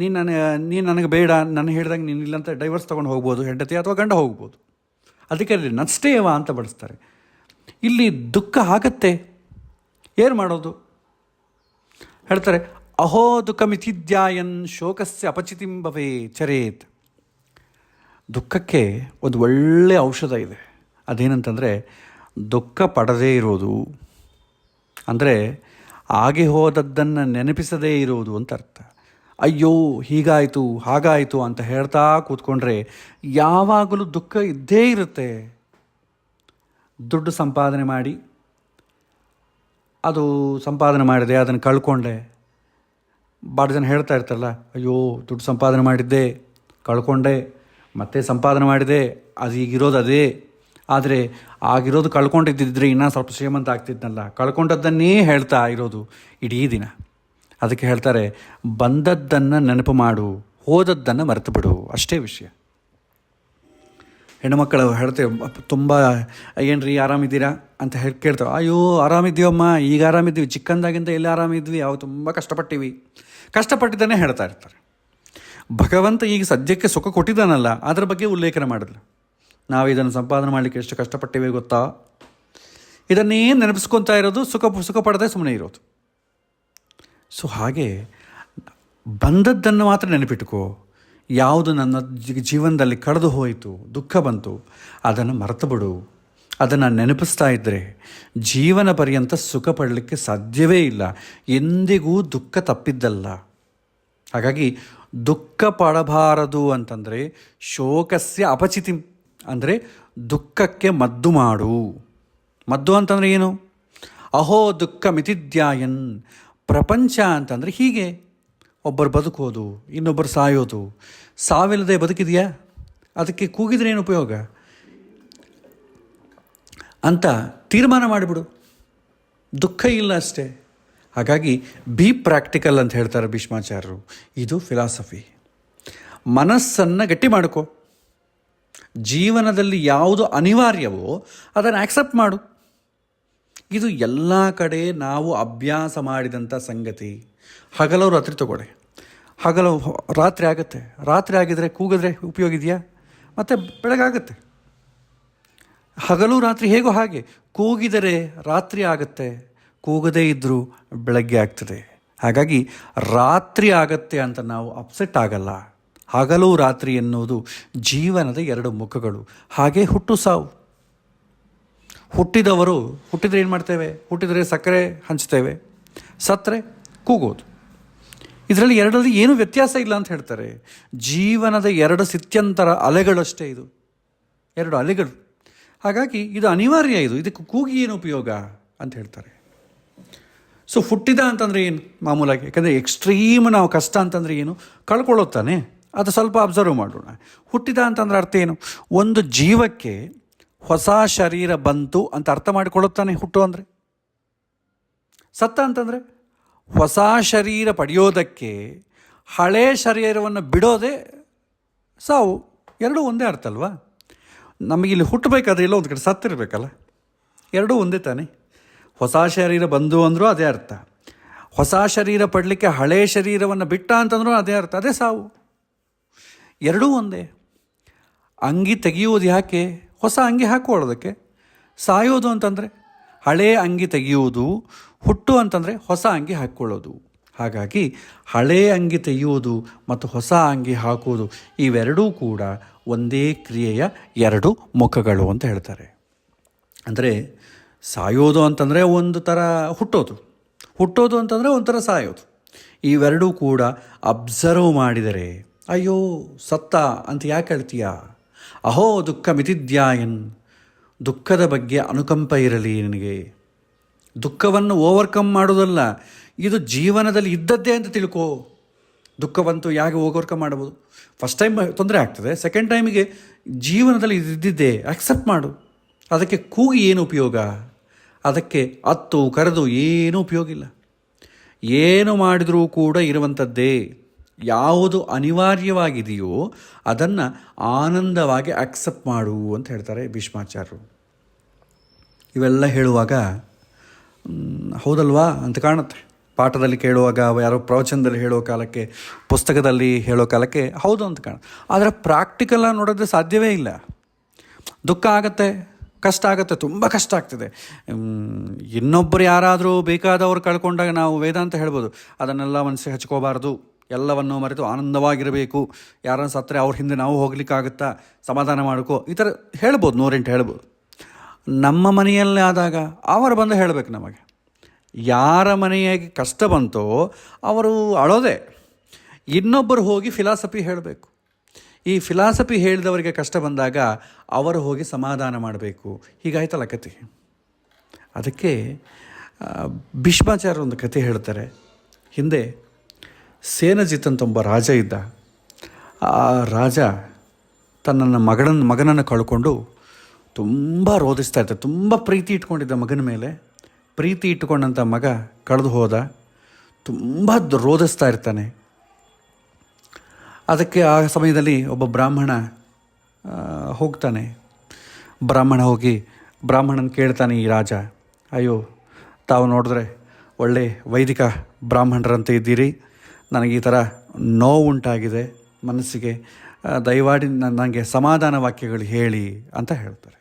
ನೀನು ನನಗೆ ಬೇಡ, ನನ್ನ ಹೇಳ್ದಂಗೆ ನೀನಿಲ್ಲ ಅಂತ ಡೈವರ್ಸ್ ತೊಗೊಂಡು ಹೋಗ್ಬೋದು ಹೆಂಡತಿ, ಅಥವಾ ಗಂಡ ಹೋಗ್ಬೋದು. ಅದಕ್ಕೆ ನಷ್ಟೇವ ಅಂತ ಬಳಸ್ತಾರೆ. ಇಲ್ಲಿ ದುಃಖ ಆಗತ್ತೆ, ಏನು ಮಾಡೋದು ಹೇಳ್ತಾರೆ. ಅಹೋ ದುಃಖ ಮಿತಿದ್ಯಾಯನ್ ಶೋಕಸ್ಯ ಅಪಚಿತಿಂ ಭವೇ ಚರೇತ್. ದುಃಖಕ್ಕೆ ಒಂದು ಒಳ್ಳೆಯ ಔಷಧ ಇದೆ. ಅದೇನಂತಂದರೆ ದುಃಖ ಪಡದೇ ಇರೋದು, ಅಂದರೆ ಆಗಿ ಹೋದದ್ದನ್ನು ನೆನಪಿಸದೇ ಇರೋದು ಅಂತ ಅರ್ಥ. ಅಯ್ಯೋ ಹೀಗಾಯಿತು ಹಾಗಾಯಿತು ಅಂತ ಹೇಳ್ತಾ ಕೂತ್ಕೊಂಡ್ರೆ ಯಾವಾಗಲೂ ದುಃಖ ಇದ್ದೇ ಇರುತ್ತೆ. ದುಡ್ಡು ಸಂಪಾದನೆ ಮಾಡಿ, ಅದು ಸಂಪಾದನೆ ಮಾಡಿದೆ, ಅದನ್ನು ಕಳ್ಕೊಂಡೆ. ಭಾಳ ಜನ ಹೇಳ್ತಾ ಇರ್ತಾರಲ್ಲ, ಅಯ್ಯೋ ದುಡ್ಡು ಸಂಪಾದನೆ ಮಾಡಿದ್ದೆ ಕಳ್ಕೊಂಡೆ, ಮತ್ತೆ ಸಂಪಾದನೆ ಮಾಡಿದೆ, ಅದು ಈಗಿರೋದು ಅದೇ. ಆದರೆ ಆಗಿರೋದು ಕಳ್ಕೊಂಡಿದ್ದಿದ್ರೆ ಇನ್ನೂ ಸ್ವಲ್ಪ ಶ್ರೀಮಂತ ಆಗ್ತಿದ್ನಲ್ಲ. ಕಳ್ಕೊಂಡದ್ದನ್ನೇ ಹೇಳ್ತಾ ಇರೋದು ಇಡೀ ದಿನ. ಅದಕ್ಕೆ ಹೇಳ್ತಾರೆ, ಬಂದದ್ದನ್ನು ನೆನಪು ಮಾಡು, ಹೋದದ್ದನ್ನು ಮರೆತು ಬಿಡು, ಅಷ್ಟೇ ವಿಷಯ. ಹೆಣ್ಣುಮಕ್ಕಳು ಹೇಳ್ತೇವೆ, ತುಂಬ ಏನ್ರಿ ಆರಾಮಿದ್ದೀರಾ ಅಂತ ಕೇಳ್ತೇವೆ. ಅಯ್ಯೋ ಆರಾಮಿದ್ದೀವಮ್ಮ, ಈಗ ಆರಾಮಿದ್ದೀವಿ, ಚಿಕ್ಕಂದಾಗಿಂದ ಎಲ್ಲಿ ಆರಾಮಿದ್ವಿ, ಅವು ತುಂಬ ಕಷ್ಟಪಟ್ಟಿವಿ. ಕಷ್ಟಪಟ್ಟಿದ್ದನ್ನೇ ಹೇಳ್ತಾ ಇರ್ತಾರೆ. ಭಗವಂತ ಈಗ ಸದ್ಯಕ್ಕೆ ಸುಖ ಕೊಟ್ಟಿದ್ದಾನಲ್ಲ, ಅದರ ಬಗ್ಗೆ ಉಲ್ಲೇಖನ ಮಾಡಿದ್ರು. ನಾವು ಇದನ್ನು ಸಂಪಾದನೆ ಮಾಡಲಿಕ್ಕೆ ಎಷ್ಟು ಕಷ್ಟಪಟ್ಟಿವೆ ಗೊತ್ತಾ? ಇದನ್ನೇ ನೆನಪಿಸ್ಕೊತಾ ಇರೋದು, ಸುಖ ಪಡದೆ ಸುಮ್ಮನೆ ಇರೋದು. ಸೊ ಹಾಗೆ ಬಂದದ್ದನ್ನು ಮಾತ್ರ ನೆನಪಿಟ್ಕೋ. ಯಾವುದು ನನ್ನ ಜೀವನದಲ್ಲಿ ಕಳೆದು ಹೋಯಿತು, ದುಃಖ ಬಂತು, ಅದನ್ನು ಮರೆತು ಬಿಡು. ಅದನ್ನು ನೆನಪಿಸ್ತಾ ಇದ್ದರೆ ಜೀವನ ಪರ್ಯಂತ ಸುಖ ಪಡಲಿಕ್ಕೆ ಸಾಧ್ಯವೇ ಇಲ್ಲ. ಎಂದಿಗೂ ದುಃಖ ತಪ್ಪಿದ್ದಲ್ಲ. ಹಾಗಾಗಿ ದುಃಖ ಪಡಬಾರದು ಅಂತಂದರೆ ಶೋಕಸ್ಯ ಅಪಚಿತಿ, ಅಂದರೆ ದುಃಖಕ್ಕೆ ಮದ್ದು ಮಾಡು. ಮದ್ದು ಅಂತಂದರೆ ಏನು? ಅಹೋ ದುಃಖ ಮಿತಿದ್ಯಾಯನ್. ಪ್ರಪಂಚ ಅಂತಂದರೆ ಹೀಗೆ, ಒಬ್ಬರು ಬದುಕೋದು, ಇನ್ನೊಬ್ಬರು ಸಾಯೋದು. ಸಾವಿಲ್ಲದೆ ಬದುಕಿದೆಯಾ? ಅದಕ್ಕೆ ಕೂಗಿದ್ರೆ ಏನು ಉಪಯೋಗ ಅಂತ ತೀರ್ಮಾನ ಮಾಡಿಬಿಡು. ದುಃಖ ಇಲ್ಲ ಅಷ್ಟೇ. ಹಾಗಾಗಿ ಬಿ ಪ್ರಾಕ್ಟಿಕಲ್ ಅಂತ ಹೇಳ್ತಾರೆ ಭೀಷ್ಮಾಚಾರ್ಯರು. ಇದು ಫಿಲಾಸಫಿ. ಮನಸ್ಸನ್ನು ಗಟ್ಟಿ ಮಾಡಿಕೊ. ಜೀವನದಲ್ಲಿ ಯಾವುದು ಅನಿವಾರ್ಯವೋ ಅದನ್ನು ಆಕ್ಸೆಪ್ಟ್ ಮಾಡು. ಇದು ಎಲ್ಲ ಕಡೆ ನಾವು ಅಭ್ಯಾಸ ಮಾಡಿದಂಥ ಸಂಗತಿ. ಹಗಲು ರಾತ್ರಿ ತಗೊಳ್ಳಿ. ಹಗಲು ರಾತ್ರಿ ಆಗುತ್ತೆ, ರಾತ್ರಿ ಆಗಿದರೆ ಕೂಗಿದ್ರೆ ಉಪಯೋಗ ಇದೆಯಾ? ಮತ್ತು ಬೆಳಗಾಗುತ್ತೆ. ಹಗಲು ರಾತ್ರಿ ಹೇಗೋ ಹಾಗೆ, ಕೂಗಿದರೆ ರಾತ್ರಿ ಆಗುತ್ತೆ, ಕೂಗದೇ ಇದ್ದರೂ ಬೆಳಗ್ಗೆ ಆಗ್ತದೆ. ಹಾಗಾಗಿ ರಾತ್ರಿ ಆಗತ್ತೆ ಅಂತ ನಾವು ಅಪ್ಸೆಟ್ ಆಗಲ್ಲ. ಹಗಲು ರಾತ್ರಿ ಎನ್ನುವುದು ಜೀವನದ ಎರಡು ಮುಖಗಳು. ಹಾಗೆ ಹುಟ್ಟು ಸಾವು. ಹುಟ್ಟಿದರೆ ಏನು ಮಾಡ್ತೇವೆ? ಹುಟ್ಟಿದರೆ ಸಕ್ಕರೆ ಹಂಚ್ತೇವೆ, ಸತ್ತರೆ ಕೂಗೋದು. ಇದರಲ್ಲಿ ಎರಡರಲ್ಲಿ ಏನೂ ವ್ಯತ್ಯಾಸ ಇಲ್ಲ ಅಂತ ಹೇಳ್ತಾರೆ. ಜೀವನದ ಎರಡು ಸ್ಥಿತ್ಯಂತರ ಅಲೆಗಳಷ್ಟೇ ಇದು, ಎರಡು ಅಲೆಗಳು. ಹಾಗಾಗಿ ಇದು ಅನಿವಾರ್ಯ. ಇದಕ್ಕೆ ಕೂಗಿ ಏನು ಉಪಯೋಗ ಅಂತ ಹೇಳ್ತಾರೆ. ಸೊ ಹುಟ್ಟಿದ ಅಂತಂದರೆ ಏನು? ಮಾಮೂಲಾಗಿ, ಯಾಕಂದರೆ ಎಕ್ಸ್ಟ್ರೀಮ್ ನಾವು ಕಷ್ಟ ಅಂತಂದರೆ ಏನು? ಕಳ್ಕೊಳ್ಳೋತಾನೆ. ಅದು ಸ್ವಲ್ಪ ಅಬ್ಸರ್ವ್ ಮಾಡೋಣ. ಹುಟ್ಟಿದ ಅಂತಂದ್ರೆ ಅರ್ಥ ಏನು? ಒಂದು ಜೀವಕ್ಕೆ ಹೊಸ ಶರೀರ ಬಂತು ಅಂತ ಅರ್ಥ ಮಾಡಿಕೊಳ್ಳುತ್ತಾನೆ ಹುಟ್ಟು ಅಂದರೆ. ಸತ್ತ ಅಂತಂದರೆ ಹೊಸ ಶರೀರ ಪಡೆಯೋದಕ್ಕೆ ಹಳೇ ಶರೀರವನ್ನು ಬಿಡೋದೇ ಸಾವು. ಎರಡೂ ಒಂದೇ ಅರ್ಥ ಅಲ್ವಾ? ನಮಗಿಲ್ಲಿ ಹುಟ್ಟಬೇಕಾದ್ರೆ ಎಲ್ಲೋ ಒಂದು ಕಡೆ ಸತ್ತಿರಬೇಕಲ್ಲ. ಎರಡೂ ಒಂದೇ ತಾನೆ. ಹೊಸ ಶರೀರ ಬಂದು ಅಂದರೂ ಅದೇ ಅರ್ಥ, ಹೊಸ ಶರೀರ ಪಡಲಿಕ್ಕೆ ಹಳೇ ಶರೀರವನ್ನು ಬಿಟ್ಟ ಅಂತಂದ್ರೂ ಅದೇ ಅರ್ಥ, ಅದೇ ಸಾವು. ಎರಡೂ ಒಂದೇ. ಅಂಗಿ ತೆಗೆಯುವುದು ಯಾಕೆ? ಹೊಸ ಅಂಗಿ ಹಾಕ್ಕೊಳ್ಳೋದಕ್ಕೆ. ಸಾಯೋದು ಅಂತಂದರೆ ಹಳೇ ಅಂಗಿ ತೆಗೆಯುವುದು, ಹುಟ್ಟು ಅಂತಂದರೆ ಹೊಸ ಅಂಗಿ ಹಾಕ್ಕೊಳ್ಳೋದು. ಹಾಗಾಗಿ ಹಳೇ ಅಂಗಿ ತೆಗೆಯುವುದು ಮತ್ತು ಹೊಸ ಅಂಗಿ ಹಾಕುವುದು ಇವೆರಡೂ ಕೂಡ ಒಂದೇ ಕ್ರಿಯೆಯ ಎರಡು ಮುಖಗಳು ಅಂತ ಹೇಳ್ತಾರೆ. ಅಂದರೆ ಸಾಯೋದು ಅಂತಂದರೆ ಒಂದು ಥರ ಹುಟ್ಟೋದು ಅಂತಂದರೆ ಒಂಥರ ಸಾಯೋದು. ಇವೆರಡೂ ಕೂಡ ಅಬ್ಸರ್ವ್ ಮಾಡಿದರೆ, ಅಯ್ಯೋ ಸತ್ತ ಅಂತ ಯಾಕೆ ಹೇಳ್ತೀಯ? ಅಹೋ ದುಃಖ ಮಿತಿದ್ಯಾಯನ್. ದುಃಖದ ಬಗ್ಗೆ ಅನುಕಂಪ ಇರಲಿ ನಿನಗೆ. ದುಃಖವನ್ನು ಓವರ್ಕಮ್ ಮಾಡೋದಲ್ಲ, ಇದು ಜೀವನದಲ್ಲಿ ಇದ್ದದ್ದೇ ಅಂತ ತಿಳ್ಕೋ. ದುಃಖವಂತೂ ಯಾಕೆ ಓವರ್ಕಮ್ ಮಾಡ್ಬೋದು? ಫಸ್ಟ್ ಟೈಮ್ ತೊಂದರೆ ಆಗ್ತದೆ, ಸೆಕೆಂಡ್ ಟೈಮಿಗೆ ಜೀವನದಲ್ಲಿ ಇದ್ದಿದ್ದೇ ಅಕ್ಸೆಪ್ಟ್ ಮಾಡು. ಅದಕ್ಕೆ ಕೂಗಿ ಏನು ಉಪಯೋಗ? ಅದಕ್ಕೆ ಅತ್ತು ಕರೆದು ಏನೂ ಉಪಯೋಗ ಇಲ್ಲ. ಏನು ಮಾಡಿದರೂ ಕೂಡ ಇರುವಂಥದ್ದೇ. ಯಾವುದು ಅನಿವಾರ್ಯವಾಗಿದೆಯೋ ಅದನ್ನು ಆನಂದವಾಗಿ ಅಕ್ಸೆಪ್ಟ್ ಮಾಡು ಅಂತ ಹೇಳ್ತಾರೆ ಭೀಷ್ಮಾಚಾರ್ಯರು. ಇವೆಲ್ಲ ಹೇಳುವಾಗ ಹೌದಲ್ವಾ ಅಂತ ಕಾಣುತ್ತೆ. ಪಾಠದಲ್ಲಿ ಕೇಳುವಾಗ, ಯಾರೋ ಪ್ರವಚನದಲ್ಲಿ ಹೇಳೋ ಕಾಲಕ್ಕೆ, ಪುಸ್ತಕದಲ್ಲಿ ಹೇಳೋ ಕಾಲಕ್ಕೆ ಹೌದು ಅಂತ ಕಾಣುತ್ತೆ. ಆದರೆ ಪ್ರಾಕ್ಟಿಕಲಾಗಿ ನೋಡೋದ್ರೆ ಸಾಧ್ಯವೇ ಇಲ್ಲ. ದುಃಖ ಆಗುತ್ತೆ, ಕಷ್ಟ ಆಗುತ್ತೆ, ತುಂಬ ಕಷ್ಟ ಆಗ್ತದೆ. ಇನ್ನೊಬ್ಬರು ಯಾರಾದರೂ ಬೇಕಾದವರು ಕಳ್ಕೊಂಡಾಗ ನಾವು ವೇದಾಂತ ಹೇಳ್ಬೋದು, ಅದನ್ನೆಲ್ಲ ಮನಸ್ಸಿಗೆ ಹಚ್ಕೋಬಾರ್ದು, ಎಲ್ಲವನ್ನೂ ಮರೆತು ಆನಂದವಾಗಿರಬೇಕು. ಯಾರನ್ನು ಸತ್ತರೆ ಅವ್ರ ಹಿಂದೆ ನಾವು ಹೋಗ್ಲಿಕ್ಕಾಗುತ್ತಾ, ಸಮಾಧಾನ ಮಾಡ್ಕೋ, ಈ ಥರ ಹೇಳ್ಬೋದು, 108 ಹೇಳ್ಬೋದು. ನಮ್ಮ ಮನೆಯಲ್ಲೇ ಆದಾಗ ಅವರು ಬಂದು ಹೇಳಬೇಕು ನಮಗೆ. ಯಾರ ಮನೆಯಾಗಿ ಕಷ್ಟ ಬಂತೋ ಅವರು ಅಳೋದೆ. ಇನ್ನೊಬ್ಬರು ಹೋಗಿ ಫಿಲಾಸಫಿ ಹೇಳಬೇಕು. ಈ ಫಿಲಾಸಫಿ ಹೇಳಿದವರಿಗೆ ಕಷ್ಟ ಬಂದಾಗ ಅವರು ಹೋಗಿ ಸಮಾಧಾನ ಮಾಡಬೇಕು. ಹೀಗಾಯ್ತಲ್ಲ ಕತೆ. ಅದಕ್ಕೆ ಭೀಷ್ಮಾಚಾರ್ಯ ಒಂದು ಕತೆ ಹೇಳ್ತಾರೆ. ಹಿಂದೆ ಸೇನಜಿತ್ ಅಂತ ಒಬ್ಬ ರಾಜ ಇದ್ದ. ಆ ರಾಜ ತನ್ನ ಮಗನನ್ನು ಕಳ್ಕೊಂಡು ತುಂಬ ರೋಧಿಸ್ತಾ ಇರ್ತಾರೆ. ತುಂಬ ಪ್ರೀತಿ ಇಟ್ಕೊಂಡಿದ್ದ ಮಗನ ಮೇಲೆ. ಪ್ರೀತಿ ಇಟ್ಟುಕೊಂಡಂಥ ಮಗ ಕಳೆದು ಹೋದ. ತುಂಬ ರೋಧಿಸ್ತಾ ಇರ್ತಾನೆ. ಅದಕ್ಕೆ ಆ ಸಮಯದಲ್ಲಿ ಒಬ್ಬ ಬ್ರಾಹ್ಮಣ ಹೋಗ್ತಾನೆ. ಬ್ರಾಹ್ಮಣನ ಕೇಳ್ತಾನೆ ಈ ರಾಜ, ಅಯ್ಯೋ, ತಾವು ನೋಡಿದ್ರೆ ಒಳ್ಳೆ ವೈದಿಕ ಬ್ರಾಹ್ಮಣರಂತೆ ಇದ್ದೀರಿ, ನನಗೆ ಈ ಥರ ನೋವುಂಟಾಗಿದೆ ಮನಸ್ಸಿಗೆ, ದಯಮಾಡಿ ನನಗೆ ಸಮಾಧಾನ ವಾಕ್ಯಗಳು ಹೇಳಿ ಅಂತ ಹೇಳ್ತಾರೆ.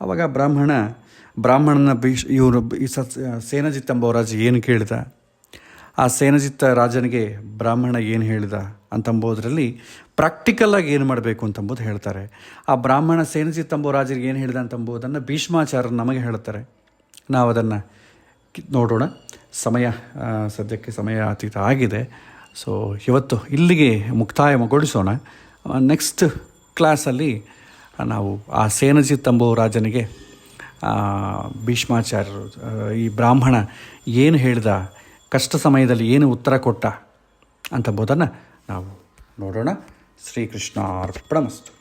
ಆವಾಗ ಬ್ರಾಹ್ಮಣನ ಸೇನಜಿತ್ ಎಂಬ ರಾಜ ಏನು ಕೇಳಿದ, ಆ ಸೇನಜಿತ್ತ ರಾಜನಿಗೆ ಬ್ರಾಹ್ಮಣ ಏನು ಹೇಳಿದ ಅಂತಂಬೋದ್ರಲ್ಲಿ ಪ್ರಾಕ್ಟಿಕಲ್ಲಾಗಿ ಏನು ಮಾಡಬೇಕು ಅಂತಂಬುದು ಹೇಳ್ತಾರೆ. ಆ ಬ್ರಾಹ್ಮಣ ಸೇನಜಿತ್ ಎಂಬ ರಾಜರಿಗೆ ಏನು ಹೇಳಿದ ಅಂತಂಬುದನ್ನು ಭೀಷ್ಮಾಚಾರ್ಯರು ನಮಗೆ ಹೇಳ್ತಾರೆ. ನಾವು ಅದನ್ನು ನೋಡೋಣ. ಸದ್ಯಕ್ಕೆ ಸಮಯ ಅತೀತ ಆಗಿದೆ. ಸೊ ಇವತ್ತು ಇಲ್ಲಿಗೆ ಮುಕ್ತಾಯಗೊಳಿಸೋಣ. ನೆಕ್ಸ್ಟ್ ಕ್ಲಾಸಲ್ಲಿ ನಾವು ಆ ಸೇನಜಿತ್ ಎಂಬ ರಾಜನಿಗೆ ಭೀಷ್ಮಾಚಾರ್ಯರು ಈ ಬ್ರಾಹ್ಮಣ ಏನು ಹೇಳಿದ, ಕಷ್ಟ ಸಮಯದಲ್ಲಿ ಏನು ಉತ್ತರ ಕೊಟ್ಟ ಅಂತಂಬುದನ್ನು ನಾವು ನೋಡೋಣ. ಶ್ರೀಕೃಷ್ಣಾರ್ಪಣಮಸ್ತು.